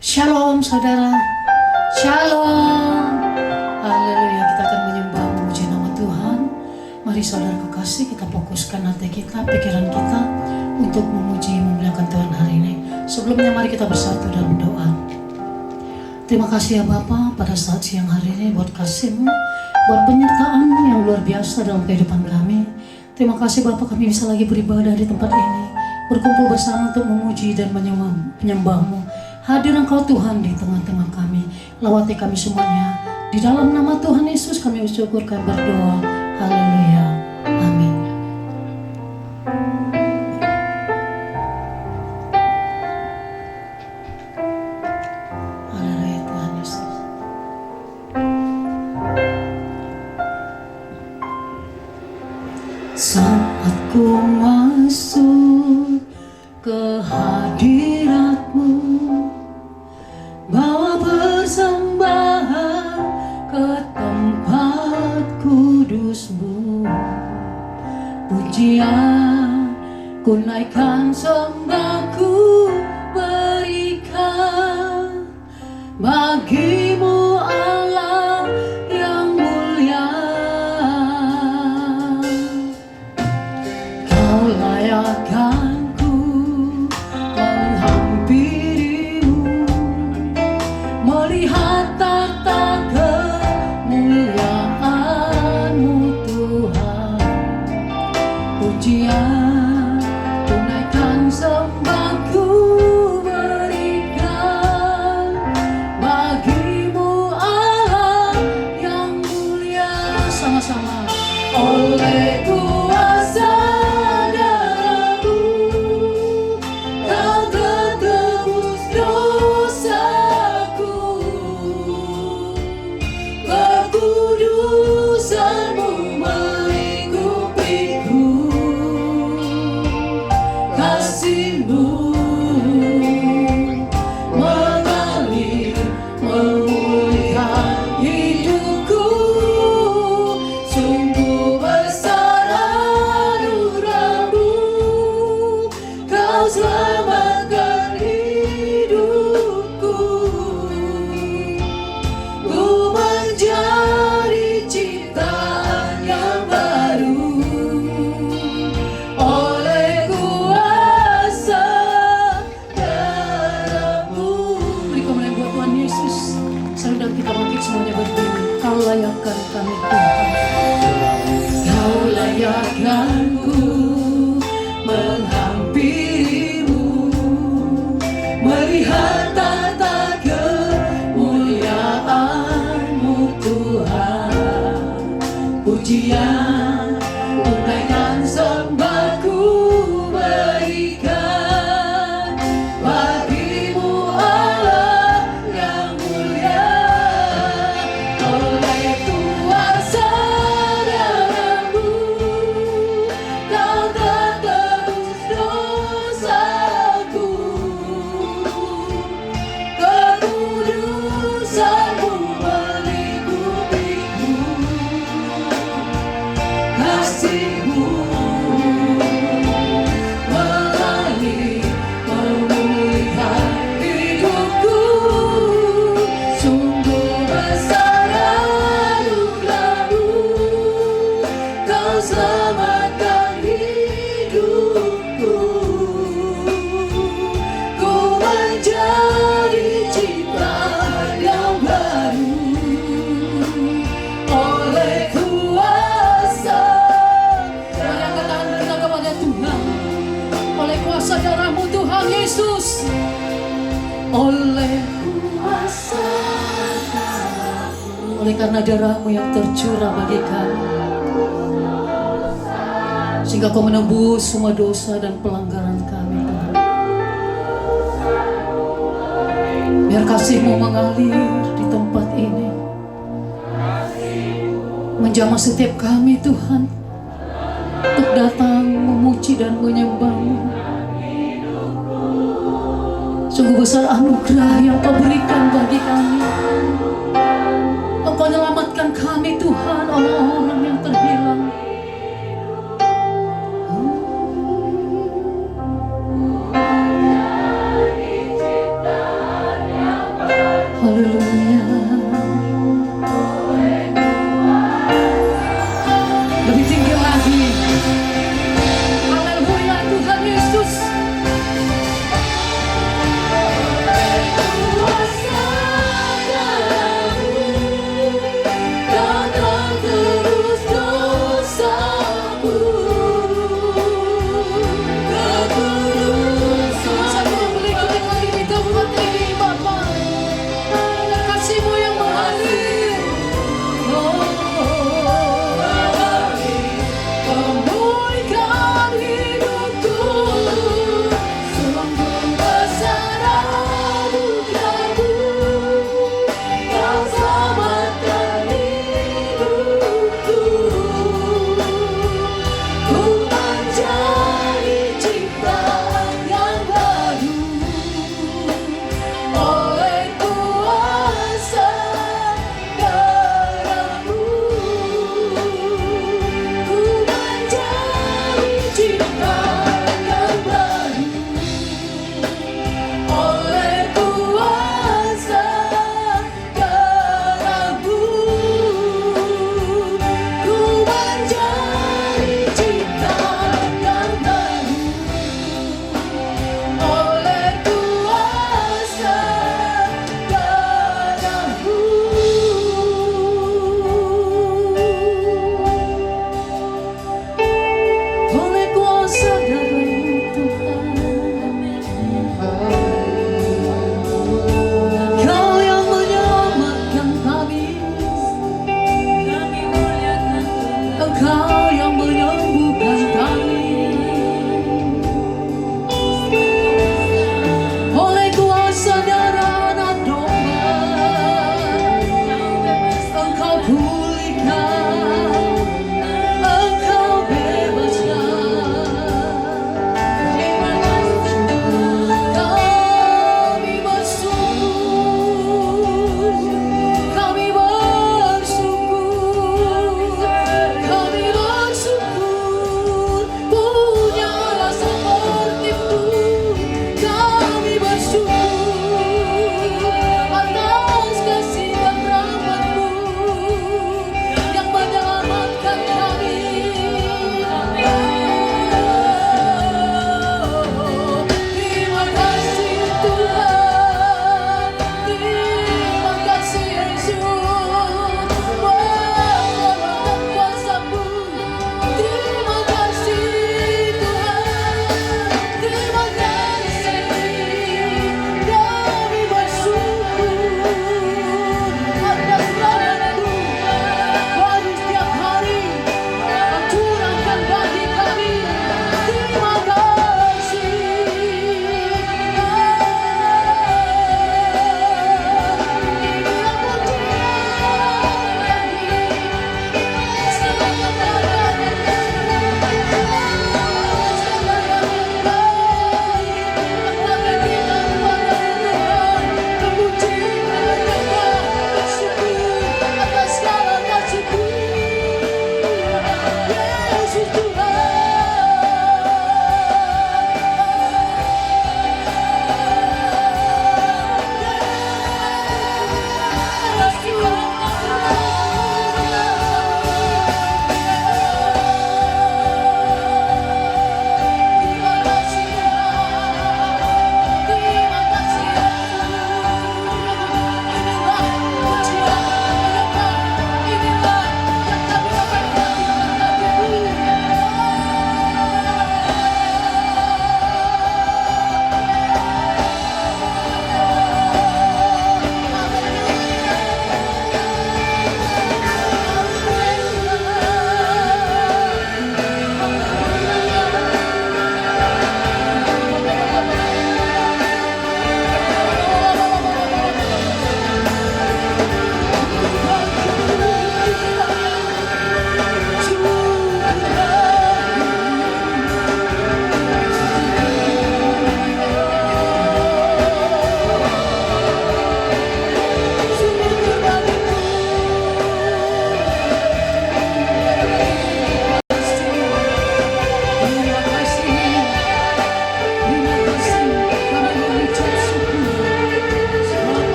Shalom saudara, Shalom. Haleluya, kita akan menyembah memuji nama Tuhan. Mari saudara kekasih, kita fokuskan hati kita, pikiran kita untuk memuji, memuliakan Tuhan hari ini. Sebelumnya mari kita bersatu dalam doa. Terima kasih ya Bapa pada saat siang hari ini buat kasih-Mu, buat penyertaan yang luar biasa dalam kehidupan kami. Terima kasih Bapa, kami bisa lagi beribadah di tempat ini, berkumpul bersama untuk memuji dan menyembah-Mu. Hadir Engkau Tuhan di tengah-tengah kami, lawati kami semuanya. Di dalam nama Tuhan Yesus kami bersyukurkan, berdoa. Haleluya, amin. Haleluya Tuhan Yesus. Saat ku masuk ke hadirat-Mu, bawa persembahan ke tempat kudus-Mu, pujian ku naikkan, sembahku berikan bagi-Mu Allah yang mulia. Kau layakkan melihat tata kemuliaan-Mu Tuhan. Pujian tunaikan, sembahku berikan bagi-Mu Allah yang mulia. Sama-sama. Oleh kuasa darah-Mu Kau tertebus dosaku, kekudusan-Mu melingkupiku, kasih-Mu mengalir memulihkan hidupku. Sungguh besar anugerah-Mu, Kau selamatkan hidupku. Ku menjadi ciptaan yang baru oleh kuasa darah-Mu. Beri kemuliaan buat Tuhan Yesus. Saudara kita bangkit semuanya berdiri. Kau layakkan kami Tuhan. Kau layakkanku menghampiri-Mu, melihat tata kemuliaan-Mu Tuhan. Pujian tunaikan, sembahku berikan bagi-Mu Allah yang mulia. Oleh kuasa darah-Mu Kau tertebus dosaku, kekudusan-Mu melingkupiku, kasih-Mu mengalir memulihkan hidupku. Sungguh besar anugerah-Mu, Kau selamatkan hidupku. Ku menjadi ciptaan yang baru oleh kuasa. Mari angkat tangan kita kepada Tuhan. Oleh kuasa darah-Mu Tuhan Yesus, oleh kuasa darah-Mu, oleh karena darah-Mu yang tercurah bagi kami, sehingga Kau menebus semua dosa dan pelanggaran kami Tuhan. Biar kasih-Mu mengalir di tempat ini, menjamah setiap kami Tuhan, untuk datang memuji dan menyembah-Mu. Sungguh besar anugerah yang Kau berikan bagi kami. Engkau menyelamatkan kami Tuhan, orang-orang yang terhilang. Menjadi ciptaan yang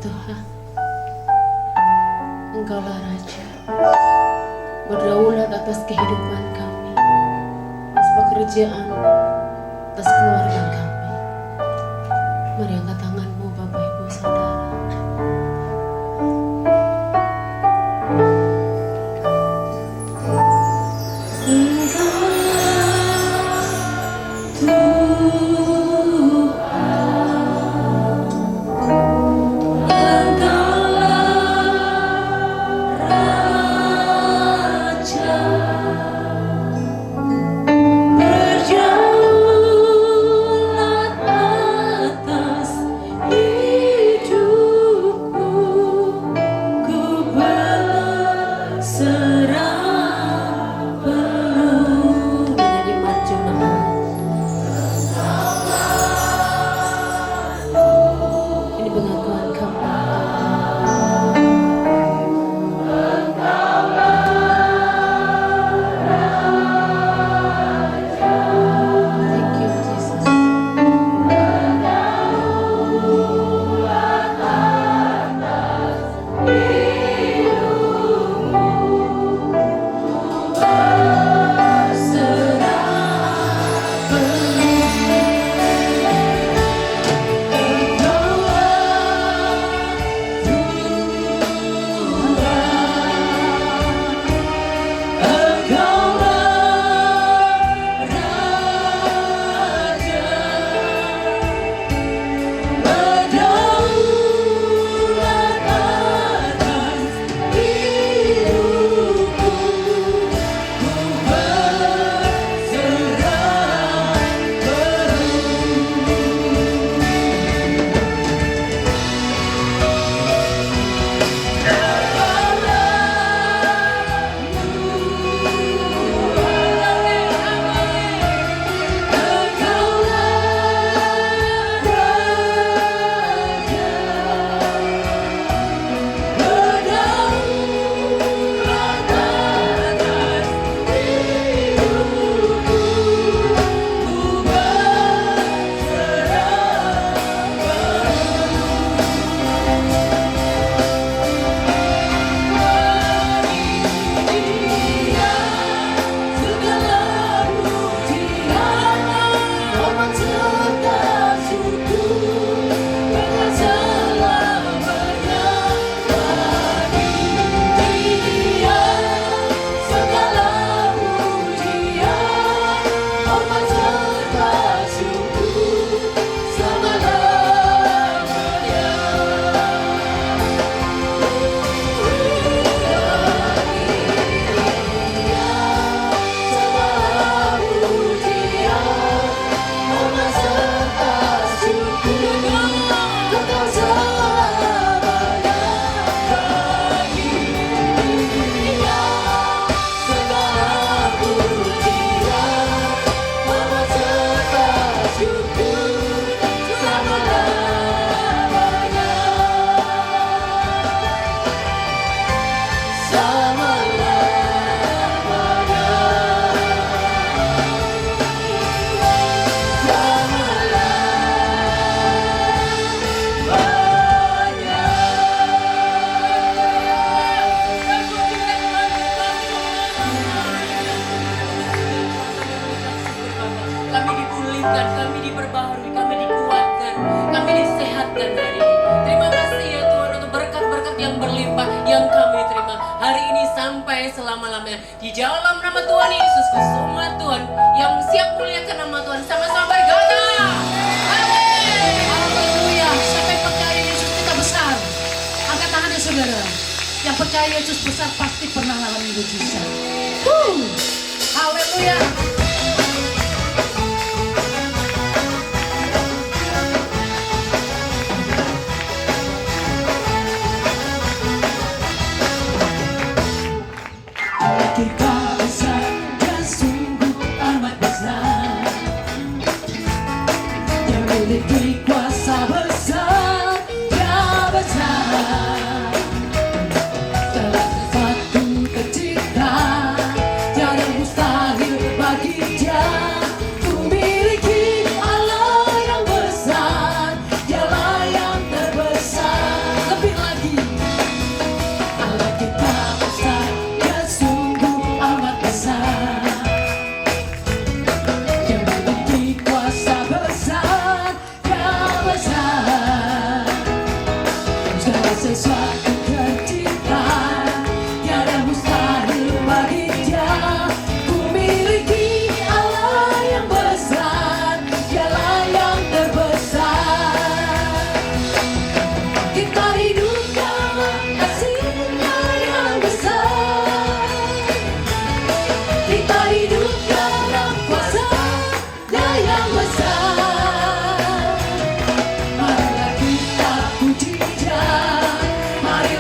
Tuhan, Engkaulah Raja, berdaulat atas kehidupan kami, atas pekerjaan, atas keluarga kami. Mari angkat tanganmu Bapak Ibu Saudara. Kami diperbaharui, kami dikuatkan, kami disehatkan hari ini. Terima kasih ya Tuhan untuk berkat-berkat yang berlimpah yang kami terima hari ini sampai selama-lamanya. Di dalam nama Tuhan Yesus Kristus, umat Tuhan yang siap muliakan nama Tuhan sama-sama berkata, amin. Haleluya. Siapa yang percaya Yesus kita besar? Angkat tangannya saudara. Yang percaya Yesus besar pasti pernah alami mujizat. Haleluya. Kita besar dan sungguh amat besar, yang memiliki kuasa besar, ya besar. Dalam satu ketika, tiada mustahil bagi sesuatu tercipta, tiada mustahil bagi Dia. Ku miliki Allah yang besar, Dialah yang terbesar. Kita hidup dalam kasih-Nya yang besar. Kita hidup dalam kuasa-Nya yang besar. Marilah kita puji Dia, mari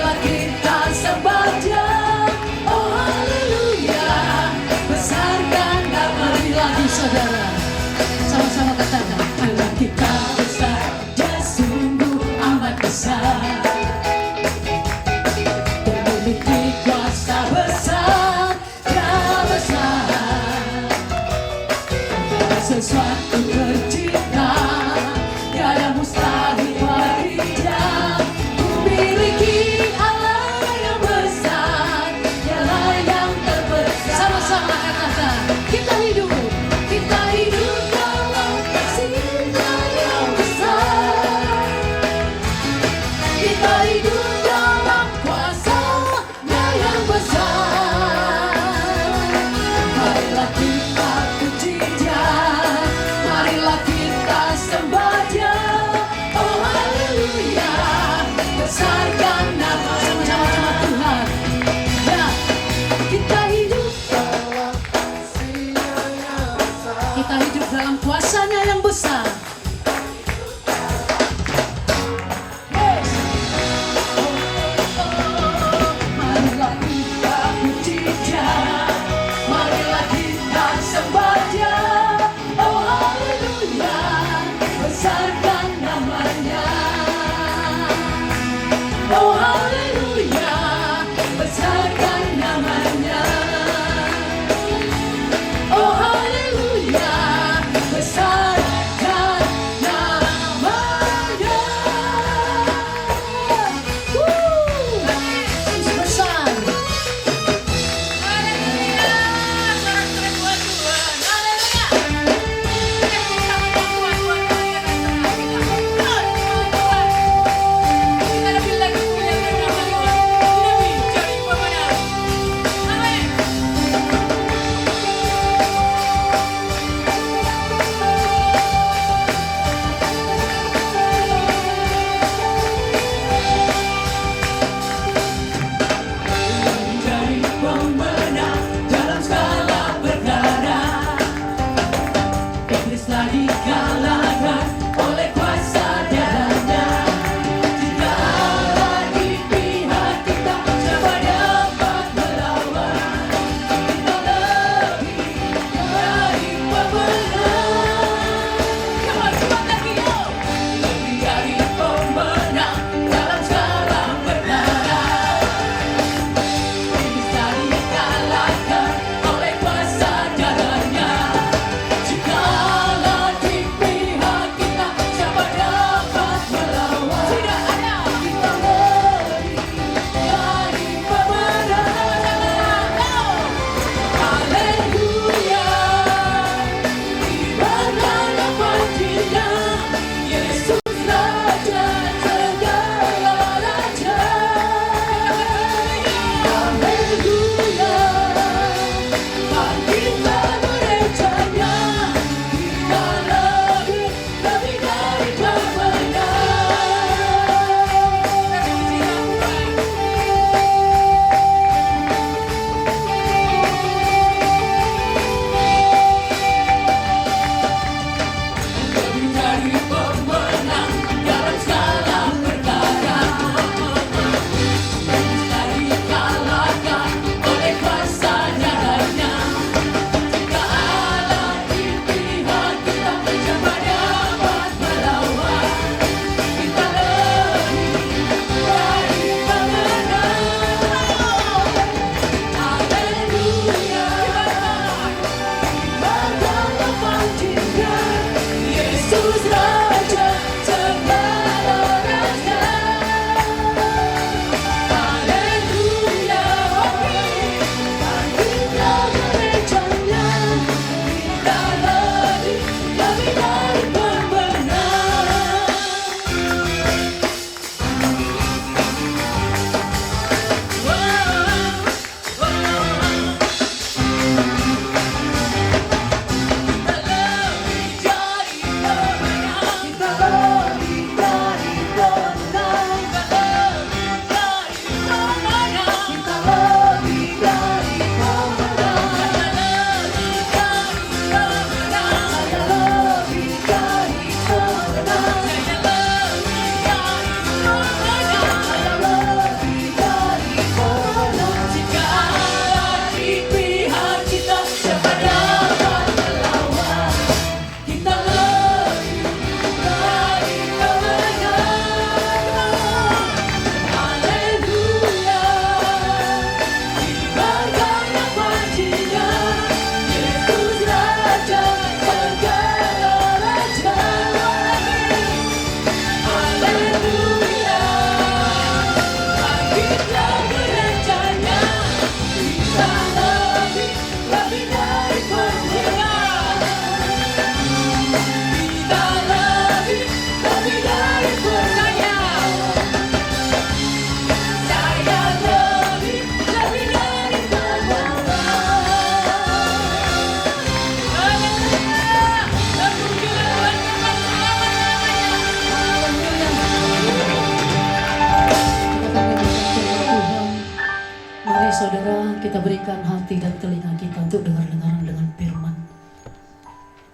kita berikan hati dan telinga kita untuk dengar-dengaran dengan firman.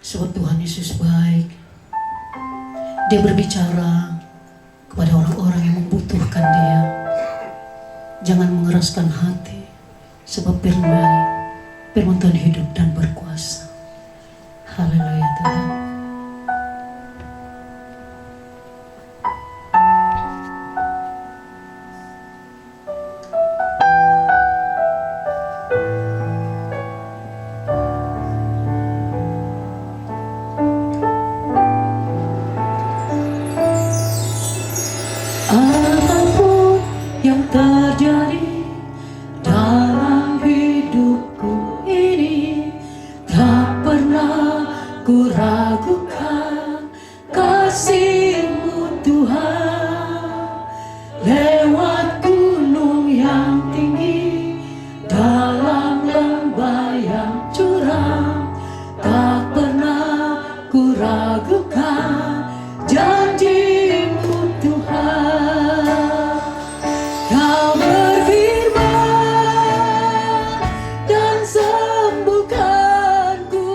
Sebab Tuhan Yesus baik. Dia berbicara kepada orang-orang yang membutuhkan Dia. Jangan mengeraskan hati, sebab firman Tuhan hidup dan berkuasa. Haleluya Tuhan. Apapun yang terjadi dalam hidupku ini, tak pernah ku ragukan kasih-Mu Tuhan. Lewat gunung yang tinggi, dalam lembah yang curam, tak pernah ku ragukan janji-Mu Tuhan. Kau berfirman dan sembuhkanku.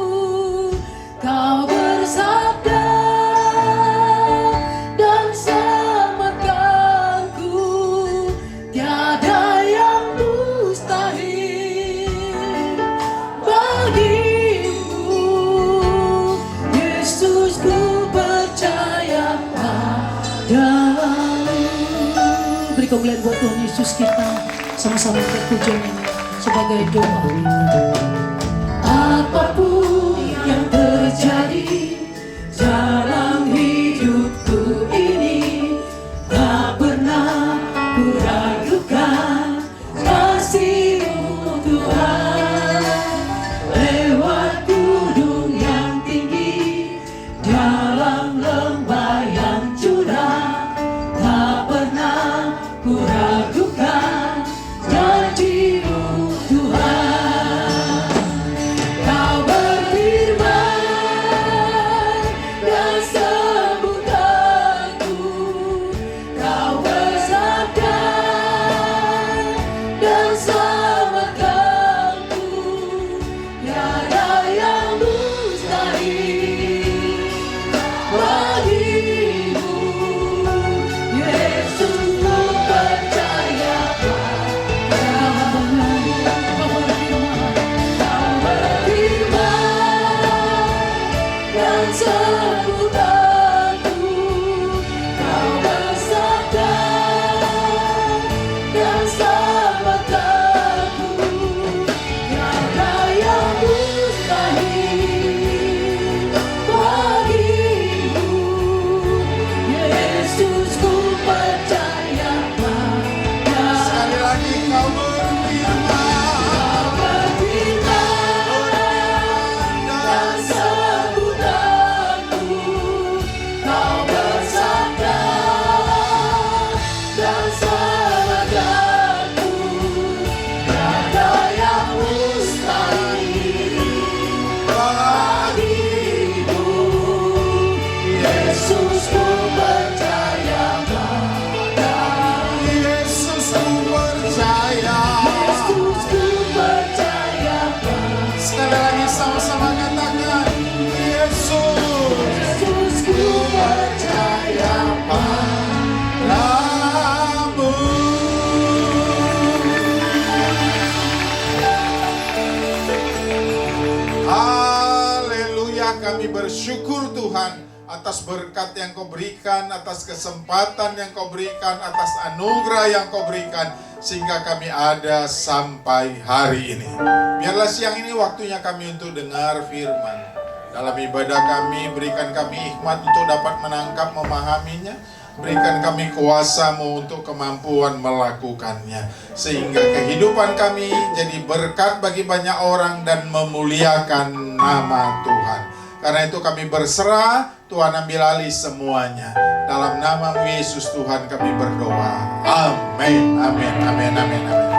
Kau bersabda dan selamatkanku. Tiada yang mustahil bagimu. Yesus, ku percaya padamu. Beri kemuliaan buat Tuhan Yesus kita. Sama-sama kita pujian ini sebagai doa kita. Apapun yang terjadi dalam hidupku ini, tak pernah ku ragukan kasih-Mu Tuhan. Lewat gunung yang tinggi, dalam lembah yang curam, tak pernah ku ragukan janji-Mu Tuhan. Kau berfirman dan sembuhkanku. Kau bersabda dan selamatkanku. Tiada yang mustahil bagimu. Yesus, ku percaya padamu. Kau berfirman dan sembuhkanku. Kau bersabda dan selamatkanku. Tiada yang mustahil bagimu. Yesus, ku percaya padamu. Sekali lagi kau berfirman Dan sembuhkanku. Kau bersabda dan selamatkanku. Tiada yang mustahil bagimu. Yesus, ku percaya padamu. Yesus ku percaya. Yesus, ku percaya padamu. Sekali lagi sama-sama katakan Yesus Yesus, ku percaya padamu. Haleluya, kami bersyukur Tuhan atas berkat yang Kau berikan, atas kesempatan yang Kau berikan, atas anugerah yang Kau berikan, sehingga kami ada sampai hari ini. Biarlah siang ini waktunya kami untuk dengar firman. Dalam ibadah kami, berikan kami hikmat untuk dapat menangkap, memahaminya. Berikan kami kuasa-Mu untuk kemampuan melakukannya. Sehingga kehidupan kami jadi berkat bagi banyak orang dan memuliakan nama Tuhan. Karena itu kami berserah, Tuhan ambil alih semuanya. Dalam nama Yesus Tuhan kami berdoa. Amin, amin, amin, amin, amin.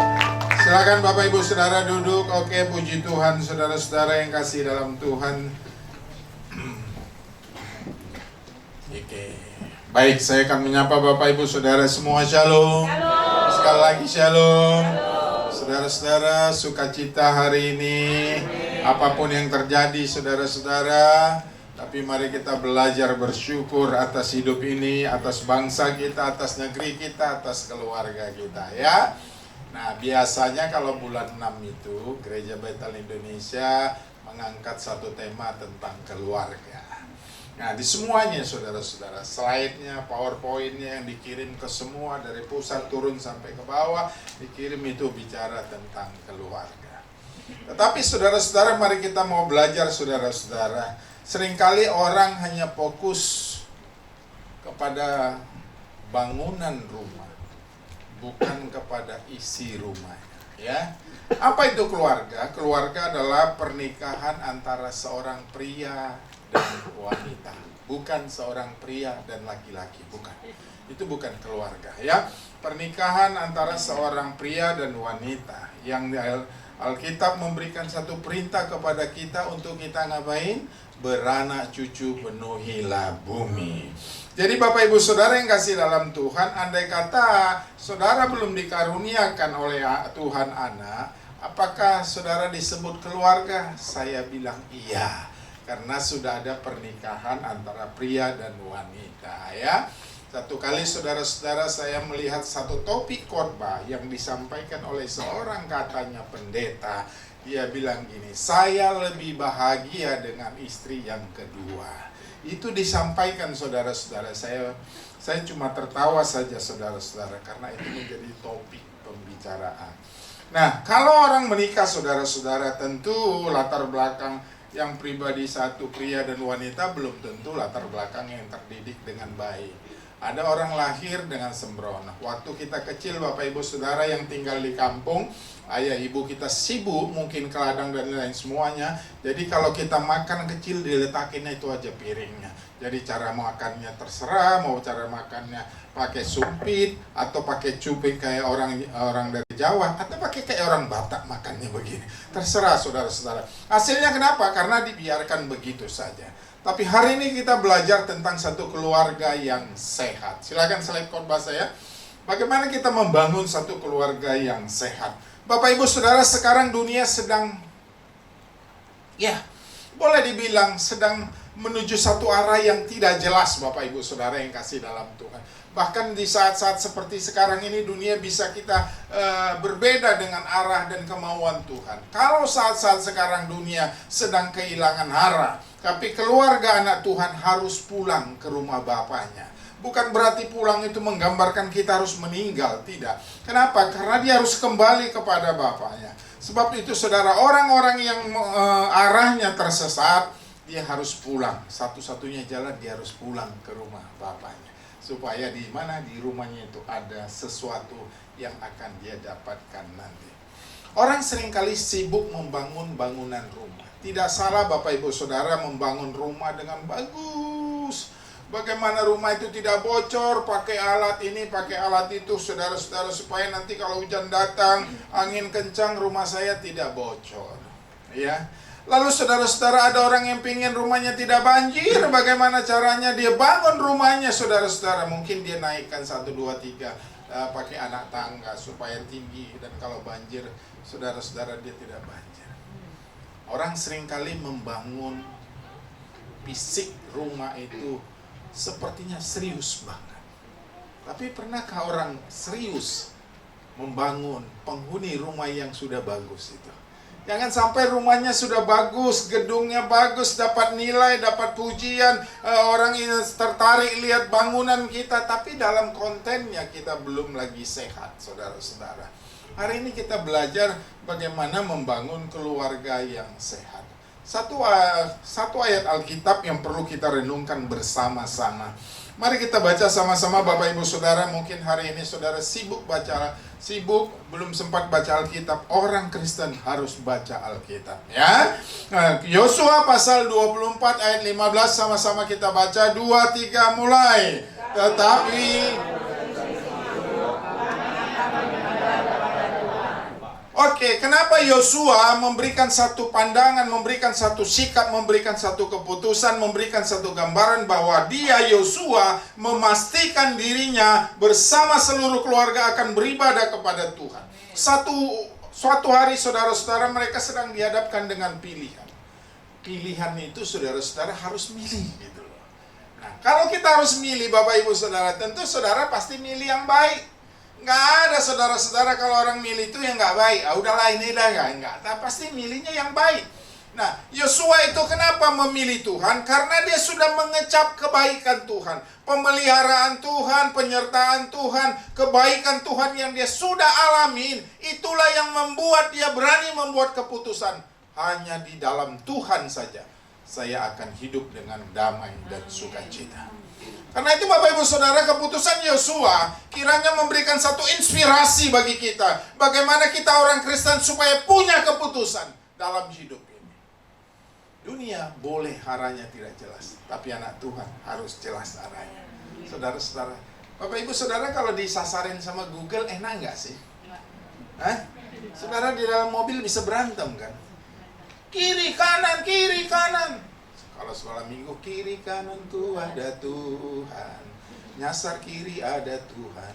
Silakan Bapak Ibu Saudara duduk. Oke, puji Tuhan saudara-saudara yang kasih dalam Tuhan. Oke. Baik, saya akan menyapa Bapak Ibu Saudara semua. Shalom. Sekali lagi shalom. Saudara-saudara, sukacita hari ini, apapun yang terjadi saudara-saudara, tapi mari kita belajar bersyukur atas hidup ini, atas bangsa kita, atas negeri kita, atas keluarga kita ya. Nah, biasanya kalau bulan 6 itu Gereja Betel Indonesia mengangkat satu tema tentang keluarga. Nah, di semuanya saudara-saudara, slide-nya, PowerPoint-nya yang dikirim ke semua dari pusat turun sampai ke bawah, dikirim itu bicara tentang keluarga. Tetapi saudara-saudara, mari kita mau belajar saudara-saudara. Seringkali orang hanya fokus kepada bangunan rumah, bukan kepada isi rumahnya, ya. Apa itu keluarga? Keluarga adalah pernikahan antara seorang pria dan wanita, bukan seorang pria dan laki-laki, bukan. Itu bukan keluarga, ya. Pernikahan antara seorang pria dan wanita yang Alkitab memberikan satu perintah kepada kita untuk kita ngapain? Beranak cucu, penuhilah bumi. Jadi Bapak Ibu Saudara yang kasih dalam Tuhan, andai kata saudara belum dikaruniakan oleh Tuhan anak, apakah saudara disebut keluarga? Saya bilang iya. Karena sudah ada pernikahan antara pria dan wanita ya. Satu kali saudara-saudara saya melihat satu topik khotbah yang disampaikan oleh seorang katanya pendeta. Dia bilang gini, saya lebih bahagia dengan istri yang kedua. Itu disampaikan saudara-saudara. Saya cuma tertawa saja saudara-saudara karena itu menjadi topik pembicaraan. Nah, kalau orang menikah saudara-saudara, tentu latar belakang yang pribadi satu pria dan wanita belum tentu latar belakang yang terdidik dengan baik. Ada orang lahir dengan sembrono. Waktu kita kecil Bapak Ibu Saudara yang tinggal di kampung, ayah ibu kita sibuk mungkin ke ladang dan lain semuanya. Jadi kalau kita makan kecil diletakin itu aja piringnya. Jadi cara makannya terserah, mau cara makannya pakai sumpit atau pakai cubit kayak orang dari Jawa atau pakai kayak orang Batak makannya begini. Terserah saudara-saudara. Hasilnya kenapa? Karena dibiarkan begitu saja. Tapi hari ini kita belajar tentang satu keluarga yang sehat. Silakan slide khotbah saya. Bagaimana kita membangun satu keluarga yang sehat? Bapak Ibu Saudara, sekarang dunia sedang, ya, boleh dibilang sedang menuju satu arah yang tidak jelas Bapak Ibu Saudara yang kasih dalam Tuhan. Bahkan di saat-saat seperti sekarang ini dunia bisa kita berbeda dengan arah dan kemauan Tuhan. Kalau saat-saat sekarang dunia sedang kehilangan arah, tapi keluarga anak Tuhan harus pulang ke rumah bapaknya. Bukan berarti pulang itu menggambarkan kita harus meninggal, tidak. Kenapa? Karena dia harus kembali kepada bapaknya. Sebab itu saudara, orang-orang yang arahnya tersesat, dia harus pulang. Satu-satunya jalan dia harus pulang ke rumah bapaknya. Supaya di mana di rumahnya itu ada sesuatu yang akan dia dapatkan nanti. Orang seringkali sibuk membangun bangunan rumah. Tidak salah Bapak Ibu Saudara membangun rumah dengan bagus. Bagaimana rumah itu tidak bocor, pakai alat ini, pakai alat itu, saudara-saudara, supaya nanti kalau hujan datang, angin kencang, rumah saya tidak bocor. Ya. Lalu saudara-saudara, ada orang yang pingin rumahnya tidak banjir, bagaimana caranya dia bangun rumahnya saudara-saudara? Mungkin dia naikkan 1, 2, 3 pakai anak tangga supaya tinggi, dan kalau banjir saudara-saudara dia tidak banjir. Orang seringkali membangun fisik rumah itu sepertinya serius banget. Tapi pernahkah orang serius membangun penghuni rumah yang sudah bagus itu? Jangan sampai rumahnya sudah bagus, gedungnya bagus, dapat nilai, dapat pujian, orang ini tertarik lihat bangunan kita, tapi dalam kontennya kita belum lagi sehat, saudara-saudara. Hari ini kita belajar bagaimana membangun keluarga yang sehat. Satu ayat Alkitab yang perlu kita renungkan bersama-sama. Mari kita baca sama-sama Bapak Ibu Saudara. Mungkin hari ini saudara sibuk belum sempat baca Alkitab. Orang Kristen harus baca Alkitab ya. Yosua pasal 24 ayat 15 sama-sama kita baca. 2, 3 mulai. Tetapi Oke, kenapa Yosua memberikan satu pandangan, memberikan satu sikap, memberikan satu keputusan, memberikan satu gambaran bahwa dia Yosua memastikan dirinya bersama seluruh keluarga akan beribadah kepada Tuhan. Suatu hari saudara-saudara mereka sedang dihadapkan dengan pilihan. Pilihan itu saudara-saudara harus milih gitu loh. Nah, kalau kita harus milih Bapak Ibu Saudara, tentu saudara pasti milih yang baik. Nggak ada saudara-saudara kalau orang milih itu yang nggak baik. Ah udahlah ini dah ya, nggak. Nah, pasti milihnya yang baik. Nah, Yosua itu kenapa memilih Tuhan? Karena dia sudah mengecap kebaikan Tuhan, pemeliharaan Tuhan, penyertaan Tuhan, kebaikan Tuhan yang dia sudah alamin. Itulah yang membuat dia berani membuat keputusan. Hanya di dalam Tuhan saja saya akan hidup dengan damai dan sukacita. Karena itu Bapak Ibu Saudara, keputusan Yosua kiranya memberikan satu inspirasi bagi kita. Bagaimana kita orang Kristen supaya punya keputusan dalam hidup ini. Dunia boleh arahnya tidak jelas, tapi anak Tuhan harus jelas arahnya. Saudara-saudara, Bapak Ibu Saudara kalau disasarin sama Google enak nggak sih? Hah? Saudara di dalam mobil bisa berantem kan? Kiri kanan, kiri kanan. Kalau sekolah minggu kiri kanan tuh ada Tuhan, nyasar kiri ada Tuhan.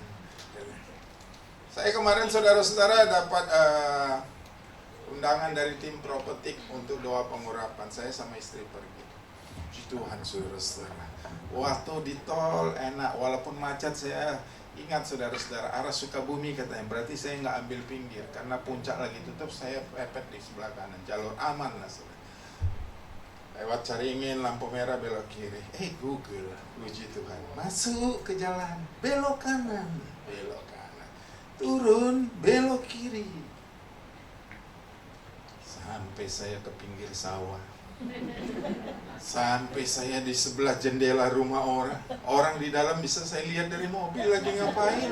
Saya kemarin saudara-saudara dapat undangan dari tim Propetik untuk doa pengurapan. Saya sama istri pergi. Puji Tuhan saudara-saudara. Waktu di tol enak, walaupun macet. Saya ingat saudara-saudara, arah Sukabumi katanya. Berarti saya nggak ambil pinggir, karena puncak lagi tutup. Saya pepet di sebelah kanan, jalur aman lah saudara. Lewat Caringin, lampu merah belok kiri. Google, puji Tuhan. Masuk ke jalan, belok kanan, belok kanan. Turun, belok kiri. Sampai saya ke pinggir sawah. Sampai saya di sebelah jendela rumah orang. Orang di dalam bisa saya lihat dari mobil lagi ngapain.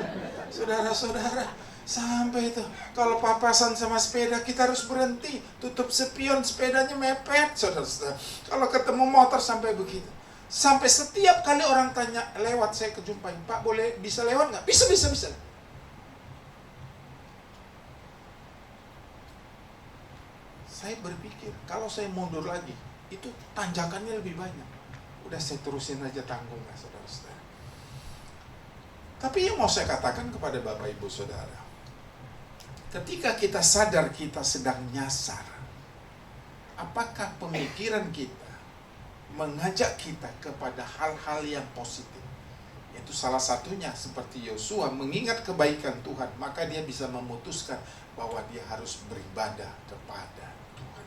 Saudara-saudara, sampai itu. Kalau papasan sama sepeda kita harus berhenti. Tutup spion, sepedanya mepet. Saudara-saudara, kalau ketemu motor sampai begitu. Sampai setiap kali orang tanya lewat, saya kejumpain, Pak boleh bisa lewat nggak? Bisa. Saya berpikir, kalau saya mundur lagi, itu tanjakannya lebih banyak. Udah saya terusin aja tanggung lah saudara-saudara. Tapi yang mau saya katakan kepada Bapak Ibu Saudara, ketika kita sadar kita sedang nyasar, apakah pemikiran kita mengajak kita kepada hal-hal yang positif? Itu salah satunya seperti Yosua mengingat kebaikan Tuhan, maka dia bisa memutuskan bahwa dia harus beribadah kepada Tuhan.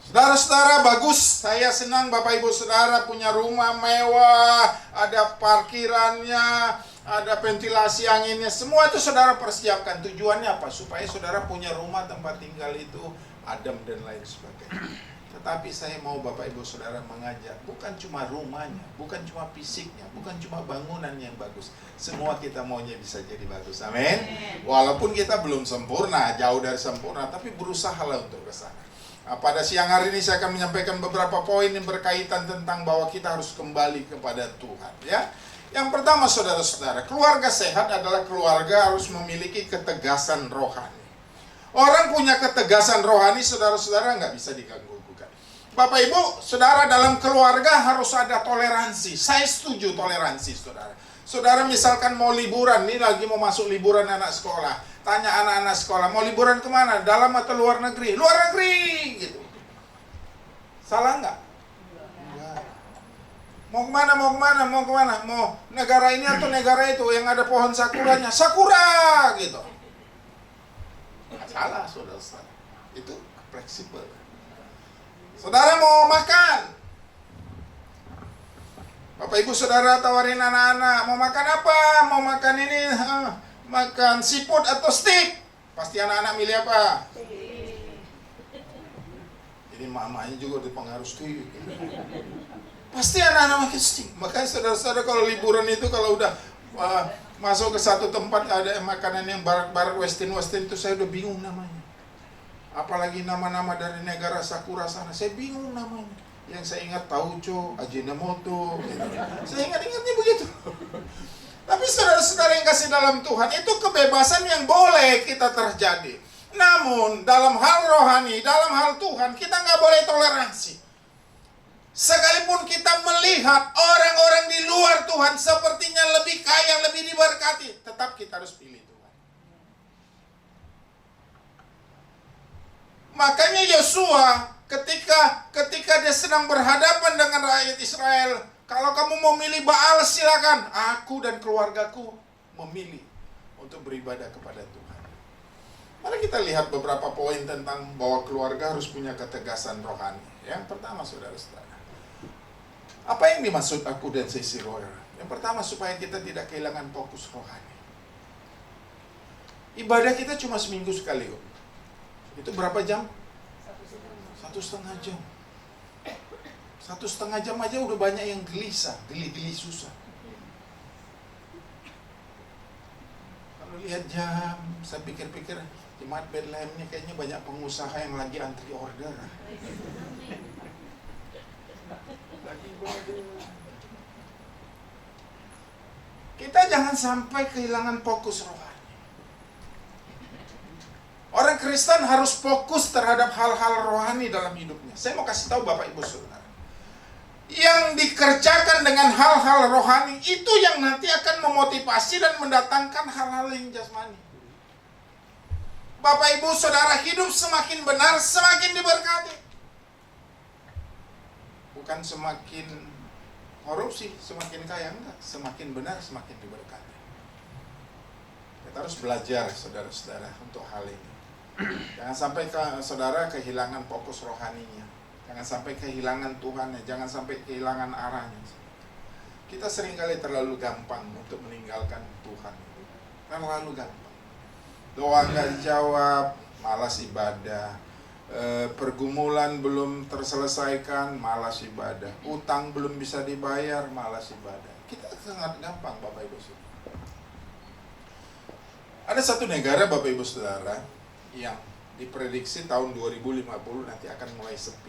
Saudara-saudara, bagus, saya senang Bapak Ibu Saudara punya rumah mewah, ada parkirannya, ada ventilasi anginnya, semua itu saudara persiapkan. Tujuannya apa? Supaya saudara punya rumah, tempat tinggal itu adem dan lain sebagainya. Tetapi saya mau Bapak Ibu Saudara mengajak, bukan cuma rumahnya, bukan cuma fisiknya, bukan cuma bangunan yang bagus. Semua kita maunya bisa jadi bagus, amin. Walaupun kita belum sempurna, jauh dari sempurna, tapi berusahalah untuk ke sana. Nah, pada siang hari ini saya akan menyampaikan beberapa poin yang berkaitan tentang bahwa kita harus kembali kepada Tuhan, ya. Yang pertama saudara-saudara, keluarga sehat adalah keluarga harus memiliki ketegasan rohani. Orang punya ketegasan rohani, saudara-saudara, nggak bisa diganggu-gugat. Bapak Ibu, saudara, dalam keluarga harus ada toleransi. Saya setuju toleransi, saudara. Saudara misalkan mau liburan, nih lagi mau masuk liburan anak sekolah. Tanya anak-anak sekolah, mau liburan kemana? Dalam atau luar negeri? Luar negeri! Gitu. Salah nggak? Enggak. Mau kemana? Mau negara ini atau negara itu yang ada pohon sakuranya? Sakura! Gitu. Nggak salah, saudara-saudara. Itu fleksibel. Saudara mau makan, Bapak Ibu Saudara tawarin anak-anak, mau makan apa? Mau makan ini, makan seafood atau steak? Pasti anak-anak milih apa? Jadi mamanya juga dipengaruh steak. Pasti anak-anak makan steak. Makanya saudara-saudara kalau liburan itu kalau udah masuk ke satu tempat ada makanan yang barat-barat, western itu saya udah bingung namanya. Apalagi nama-nama dari negara Sakura sana, saya bingung namanya. Yang saya ingat Tauco, Ajinomoto, gitu. Saya ingat-ingatnya begitu. Tapi saudara-saudara yang kasih dalam Tuhan, itu kebebasan yang boleh kita terjadi. Namun dalam hal rohani, dalam hal Tuhan, kita nggak boleh toleransi. Sekalipun kita melihat orang-orang di luar Tuhan sepertinya lebih kaya, lebih diberkati, tetap kita harus pilih Tuhan. Makanya Yosua ketika dia sedang berhadapan dengan rakyat Israel, kalau kamu mau milih Baal silakan, aku dan keluargaku memilih untuk beribadah kepada Tuhan. Mari kita lihat beberapa poin tentang bahwa keluarga harus punya ketegasan rohani. Yang pertama, saudara-saudara, apa yang dimaksud aku dan Sisi Royer? Yang pertama, supaya kita tidak kehilangan fokus rohani. Ibadah kita cuma seminggu sekali kok. Itu berapa jam? 1,5 jam. 1,5 jam aja udah banyak yang gelisah, geli susah. Kalau lihat jam, saya pikir-pikir Jemaat Bethlehem ini kayaknya banyak pengusaha yang lagi antri order. Kita jangan sampai kehilangan fokus rohani. Orang Kristen harus fokus terhadap hal-hal rohani dalam hidupnya. Saya mau kasih tahu Bapak Ibu Saudara, yang dikerjakan dengan hal-hal rohani itu yang nanti akan memotivasi dan mendatangkan hal-hal yang jasmani. Bapak Ibu Saudara, hidup semakin benar, semakin diberkati. Bukan semakin korupsi, semakin kaya, enggak. Semakin benar, semakin diberkati. Kita harus belajar, saudara-saudara, untuk hal ini. Jangan sampai saudara kehilangan fokus rohaninya. Jangan sampai kehilangan Tuhannya, jangan sampai kehilangan arahnya. Kita seringkali terlalu gampang untuk meninggalkan Tuhan. Terlalu gampang. Doa nggak dijawab, malas ibadah. Pergumulan belum terselesaikan, malas ibadah. Utang belum bisa dibayar, malas ibadah. Kita sangat gampang, Bapak Ibu Saudara. Ada satu negara, Bapak Ibu Saudara, yang diprediksi tahun 2050 nanti akan mulai sepi.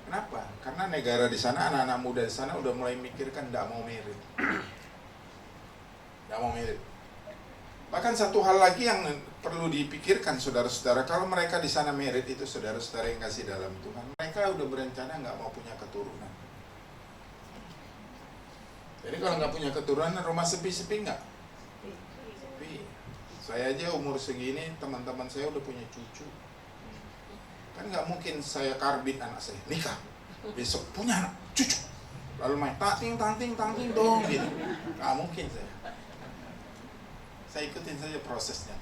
Kenapa? Karena negara di sana, anak-anak muda di sana udah mulai mikirkan tidak mau merit. Tidak mau merit. Bahkan satu hal lagi yang perlu dipikirkan, saudara-saudara, kalau mereka di sana merit itu, saudara-saudara yang kasih dalam Tuhan, mereka udah berencana nggak mau punya keturunan. Jadi kalau nggak punya keturunan, rumah sepi-sepi nggak? Sepi. Saya aja umur segini, teman-teman saya udah punya cucu. Kan nggak mungkin saya karbit anak saya, nikah, besok punya anak, cucu. Lalu main tanting dong gitu. Nggak mungkin saya ikutin saja prosesnya.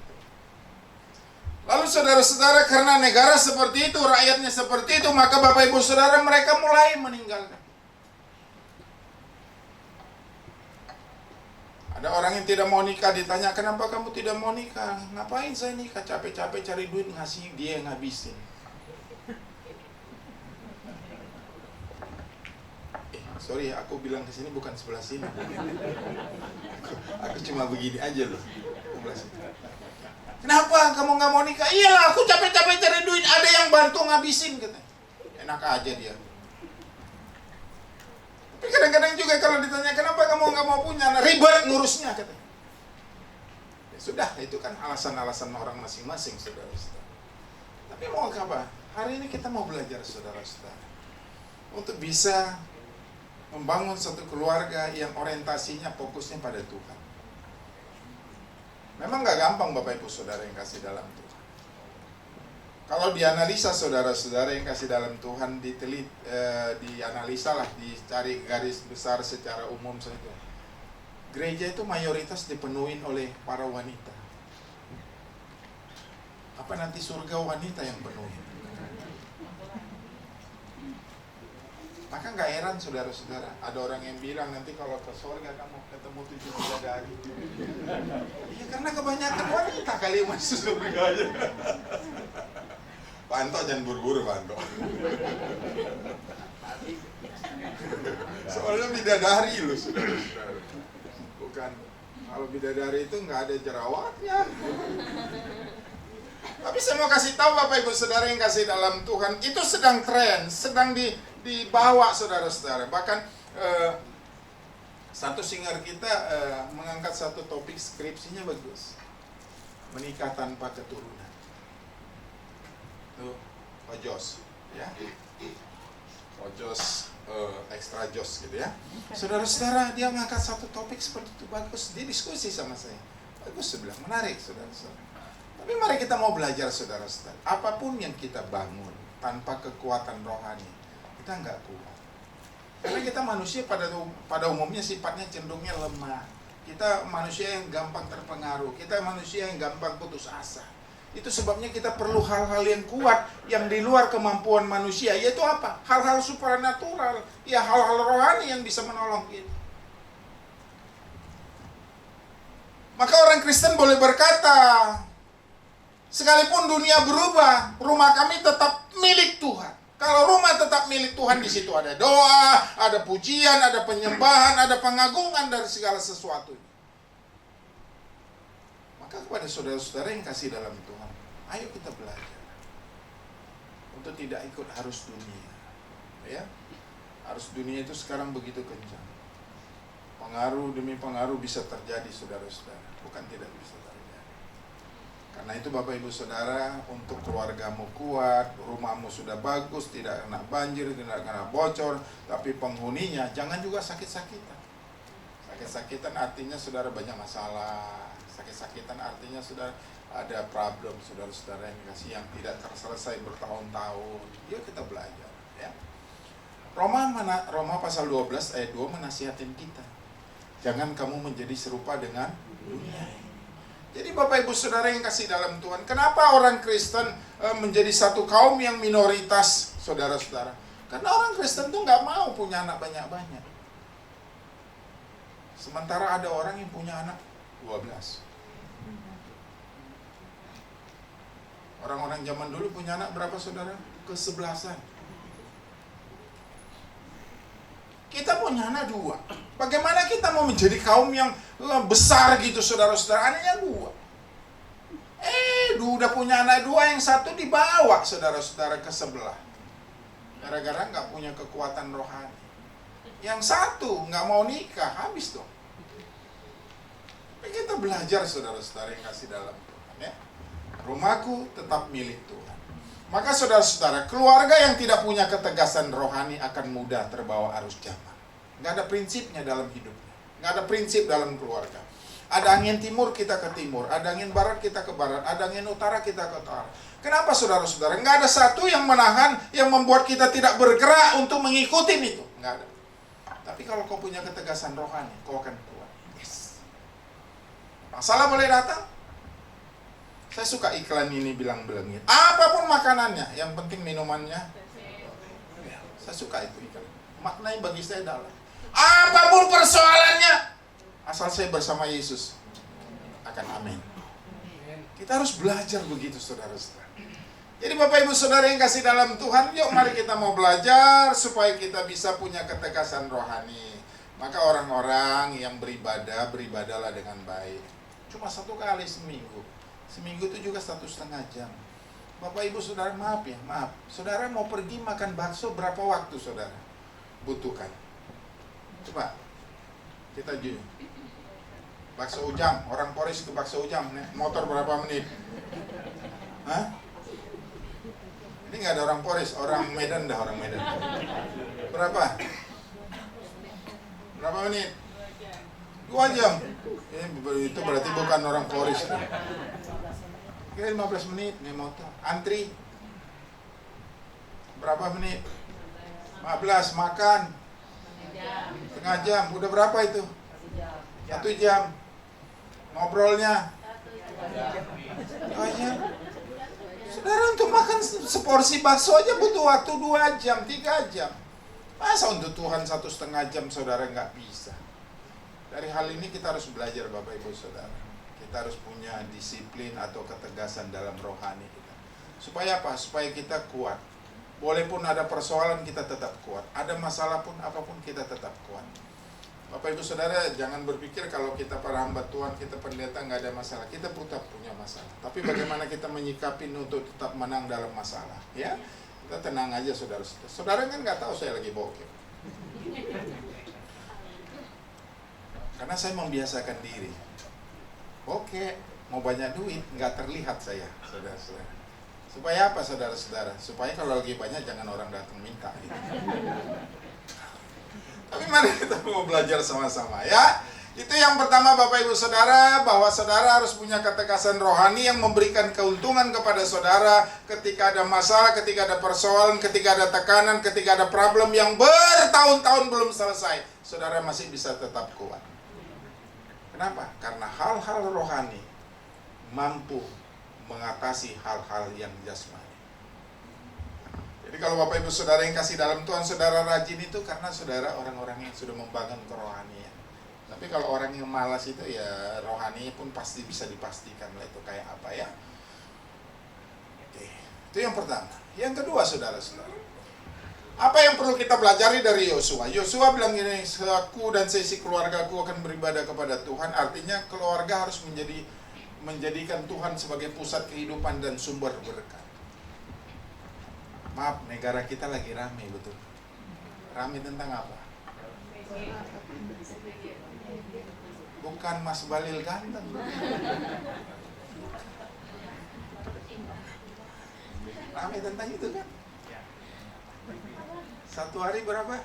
Lalu saudara-saudara, karena negara seperti itu, rakyatnya seperti itu, maka Bapak Ibu Saudara, mereka mulai meninggalkan. Ada orang yang tidak mau nikah, ditanya, kenapa kamu tidak mau nikah? Ngapain saya nikah? Capek-capek cari duit, ngasih dia yang ngabisin. Sorry, aku bilang ke sini bukan sebelah sini. Aku cuma begini aja loh. Kenapa kamu nggak mau nikah? Iyalah, aku capek-capek cari duit, ada yang bantu ngabisin katanya. Enak aja dia. Tapi kadang-kadang juga kalau ditanya kenapa kamu nggak mau punya anak, ribet ngurusnya katanya. Ya sudah, itu kan alasan-alasan orang masing-masing, saudara-saudara. Tapi mau apa? Hari ini kita mau belajar, saudara-saudara, untuk bisa membangun satu keluarga yang orientasinya fokusnya pada Tuhan. Memang gak gampang Bapak Ibu Saudara yang kasih dalam Tuhan. Kalau dianalisa saudara-saudara yang kasih dalam Tuhan, dianalisa lah, dicari garis besar secara umum saja. Gereja itu mayoritas dipenuhi oleh para wanita. Apa nanti surga wanita yang penuhi? Maka nggak heran saudara-saudara, ada orang yang bilang nanti kalau ke surga kamu ketemu 7 bidadari. Iya, karena kebanyakan wanita kali yang masuk surga aja. Pak Anto jangan buru-buru Pak Anto. Soalnya bidadari loh saudara-saudara. Bukan, kalau bidadari itu nggak ada jerawatnya. Tapi saya mau kasih tahu Bapak Ibu Saudara yang kasih dalam Tuhan, itu sedang tren, sedang dibawa saudara-saudara. Bahkan satu singer kita mengangkat satu topik skripsinya bagus, menikah tanpa keturunan. Tuh, Pak Jos, ya, Pak Jos extra Jos gitu ya. Saudara-saudara, dia mengangkat satu topik seperti itu, bagus. Dia diskusi sama saya, bagus, saya bilang menarik saudara-saudara. Tapi mari kita mau belajar saudara-saudara. Apapun yang kita bangun tanpa kekuatan rohani, kita nggak kuat. Karena kita manusia pada umumnya sifatnya cenderungnya lemah. Kita manusia yang gampang terpengaruh. Kita manusia yang gampang putus asa. Itu sebabnya kita perlu hal-hal yang kuat yang di luar kemampuan manusia. Yaitu apa? Hal-hal supranatural. Ya, hal-hal rohani yang bisa menolong kita. Maka orang Kristen boleh berkata, sekalipun dunia berubah, rumah kami tetap milik Tuhan. Kalau rumah tetap milik Tuhan, di situ ada doa, ada pujian, ada penyembahan, ada pengagungan dari segala sesuatu. Maka kepada saudara-saudara yang kasih dalam Tuhan, ayo kita belajar untuk tidak ikut arus dunia. Ya, arus dunia itu sekarang begitu kencang. Pengaruh demi pengaruh bisa terjadi, saudara-saudara, bukan tidak bisa terjadi. Karena itu Bapak Ibu Saudara, untuk keluargamu kuat, rumahmu sudah bagus, tidak kena banjir, tidak kena bocor, tapi penghuninya jangan juga sakit-sakitan. Sakit-sakitan artinya saudara banyak masalah. Sakit-sakitan artinya sudah ada problem, saudara-saudara yang kasih yang tidak terselesai bertahun-tahun. Yuk kita belajar, ya. Roma pasal 12 ayat 2 menasihatin kita. Jangan kamu menjadi serupa dengan dunia. Jadi Bapak Ibu Saudara yang kasih dalam Tuhan, kenapa orang Kristen menjadi satu kaum yang minoritas, saudara-saudara? Karena orang Kristen tuh nggak mau punya anak banyak-banyak. Sementara ada orang yang punya anak 12. Orang-orang zaman dulu punya anak berapa saudara? Ke-11. Kita punya anak 2. Bagaimana kita mau menjadi kaum yang besar gitu saudara-saudara? Anaknya 2. Udah punya anak 2, yang satu dibawa saudara-saudara ke sebelah. Gara-gara nggak punya kekuatan rohani. Yang satu nggak mau nikah, habis dong. Tapi kita belajar saudara-saudara yang kasih dalam Tuhan, ya. Rumahku tetap milik Tuhan. Maka saudara-saudara, keluarga yang tidak punya ketegasan rohani akan mudah terbawa arus zaman. Nggak ada prinsipnya dalam hidupnya. Nggak ada prinsip dalam keluarga. Ada angin timur, kita ke timur. Ada angin barat, kita ke barat. Ada angin utara, kita ke utara. Kenapa saudara-saudara? Nggak ada satu yang menahan, yang membuat kita tidak bergerak untuk mengikuti itu. Nggak ada. Tapi kalau kau punya ketegasan rohani, kau akan kuat. Yes. Masalah boleh datang. Saya suka iklan ini bilang belengit. Apapun makanannya, yang penting minumannya. Ya, saya suka itu iklan. Maknanya bagi saya dalam. Apapun persoalannya, asal saya bersama Yesus, akan amin. Kita harus belajar begitu saudara-saudara. Jadi Bapak Ibu Saudara yang kasih dalam Tuhan, yuk mari kita mau belajar supaya kita bisa punya ketegasan rohani. Maka orang-orang yang beribadah, beribadahlah dengan baik. Cuma 1 kali seminggu. Seminggu itu juga 1,5 jam. Bapak Ibu Saudara, maaf. Saudara mau pergi makan bakso berapa waktu saudara butuhkan? Coba kita jujur. Bakso Ujang, orang Polres ke bakso Ujang, motor berapa menit? Hah? Ini nggak ada orang Polres, orang Medan dah, orang Medan. Berapa? Berapa menit? 2 jam. Itu berarti bukan orang Polres. Kira 15 menit nih motor. Antri berapa menit? 15, makan setengah jam. Udah berapa itu? 1 jam. Ngobrolnya 2 jam. Saudara untuk makan seporsi bakso aja butuh waktu 2 jam, 3 jam. Masa untuk Tuhan 1,5 jam saudara nggak bisa? Dari hal ini kita harus belajar Bapak Ibu Saudara. Kita harus punya disiplin atau ketegasan dalam rohani kita. Supaya apa? Supaya kita kuat. Boleh pun ada persoalan, kita tetap kuat. Ada masalah pun, apapun kita tetap kuat. Bapak Ibu Saudara, jangan berpikir kalau kita para hamba Tuhan, kita pendeta nggak ada masalah. Kita tetap punya masalah. Tapi bagaimana kita menyikapi untuk tetap menang dalam masalah, ya? Kita tenang aja saudara-saudara. Saudara kan nggak tahu saya lagi bokeh. Karena saya membiasakan diri. Oke, mau banyak duit, nggak terlihat saya, saudara-saudara. Supaya apa, saudara-saudara? Supaya kalau lagi banyak, jangan orang datang minta. Gitu. Tapi mari kita mau belajar sama-sama, ya. Itu yang pertama Bapak Ibu Saudara, bahwa saudara harus punya ketegasan rohani yang memberikan keuntungan kepada saudara ketika ada masalah, ketika ada persoalan, ketika ada tekanan, ketika ada problem yang bertahun-tahun belum selesai. Saudara masih bisa tetap kuat. Kenapa? Karena hal-hal rohani mampu mengatasi hal-hal yang jasmani. Jadi kalau Bapak Ibu Saudara yang kasih dalam Tuhan, saudara rajin itu karena saudara orang-orang yang sudah membangun kerohanian. Tapi kalau orang yang malas itu ya rohani pun pasti bisa dipastikan lah itu kayak apa ya. Oke, itu yang pertama. Yang kedua saudara-saudara, apa yang perlu kita pelajari dari Yosua? Yosua bilang gini, aku dan sesi keluargaku akan beribadah kepada Tuhan. Artinya keluarga harus menjadikan Tuhan sebagai pusat kehidupan dan sumber berkat. Maaf, negara kita lagi rame betul. Rame tentang apa? Bukan Mas Balil ganteng. Rame tentang itu kan? Satu hari berapa? 1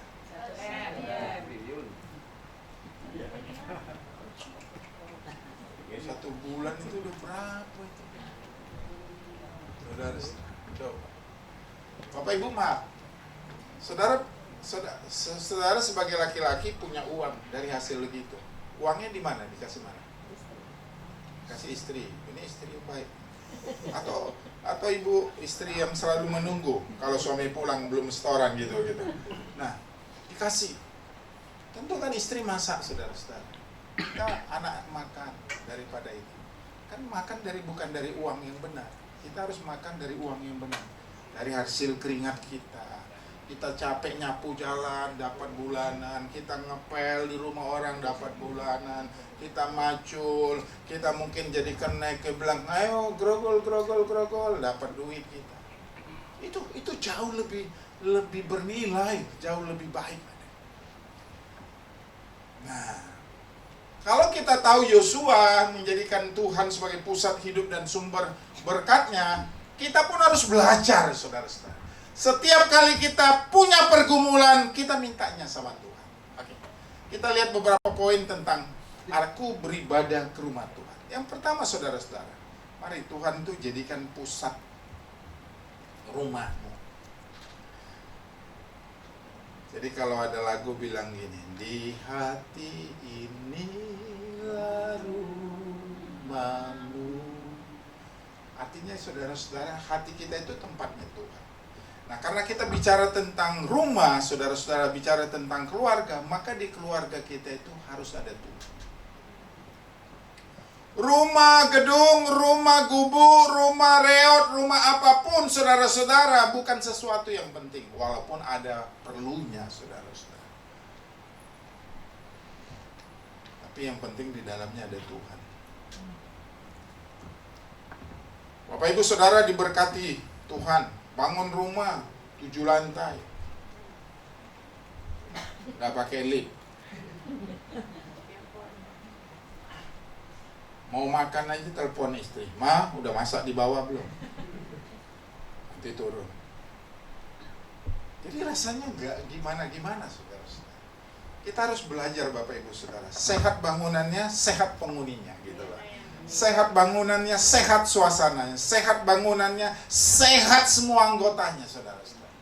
bulan itu udah berapa itu? Saudara, coba. Bapak Ibu maaf. Saudara sebagai laki-laki punya uang dari hasil begitu. Uangnya di mana? Dikasih mana? Kasih istri. Ini istri yang baik. Atau ibu istri yang selalu menunggu kalau suami pulang belum setoran gitu. Nah, dikasih. Tentu kan istri masak, saudara-saudara. Kita anak makan daripada itu. Kan makan bukan dari uang yang benar. Kita harus makan dari uang yang benar. Dari hasil keringat kita. Kita capek nyapu jalan, dapat bulanan. Kita ngepel di rumah orang, dapat bulanan. Kita macul, kita mungkin jadi kenek ke bilang, ayo grogol, dapat duit kita. Itu jauh lebih bernilai, jauh lebih baik. Nah, kalau kita tahu Yosua menjadikan Tuhan sebagai pusat hidup dan sumber berkatnya, kita pun harus belajar, saudara-saudara. Setiap kali kita punya pergumulan, kita mintanya sama Tuhan. Oke. Kita lihat beberapa poin tentang aku beribadah ke rumah Tuhan. Yang pertama, saudara-saudara, mari Tuhan itu jadikan pusat rumahmu. Jadi kalau ada lagu bilang gini, di hati inilah rumahmu. Artinya saudara-saudara, hati kita itu tempatnya Tuhan. Nah, karena kita bicara tentang rumah, saudara-saudara bicara tentang keluarga, maka di keluarga kita itu harus ada Tuhan. Rumah gedung, rumah gubuk, rumah reot, rumah apapun, saudara-saudara, bukan sesuatu yang penting. Walaupun ada perlunya, saudara-saudara. Tapi yang penting di dalamnya ada Tuhan. Bapak Ibu Saudara diberkati Tuhan. Bangun rumah 7 lantai, nggak pakai lift. Mau makan aja telepon istri, Ma, udah masak di bawah belum? Nanti turun. Jadi rasanya nggak gimana-gimana, saudara-saudara. Kita harus belajar Bapak Ibu Saudara. Sehat bangunannya, sehat penghuninya, gitu loh. Sehat bangunannya, sehat suasananya, sehat bangunannya, sehat semua anggotanya, saudara-saudara.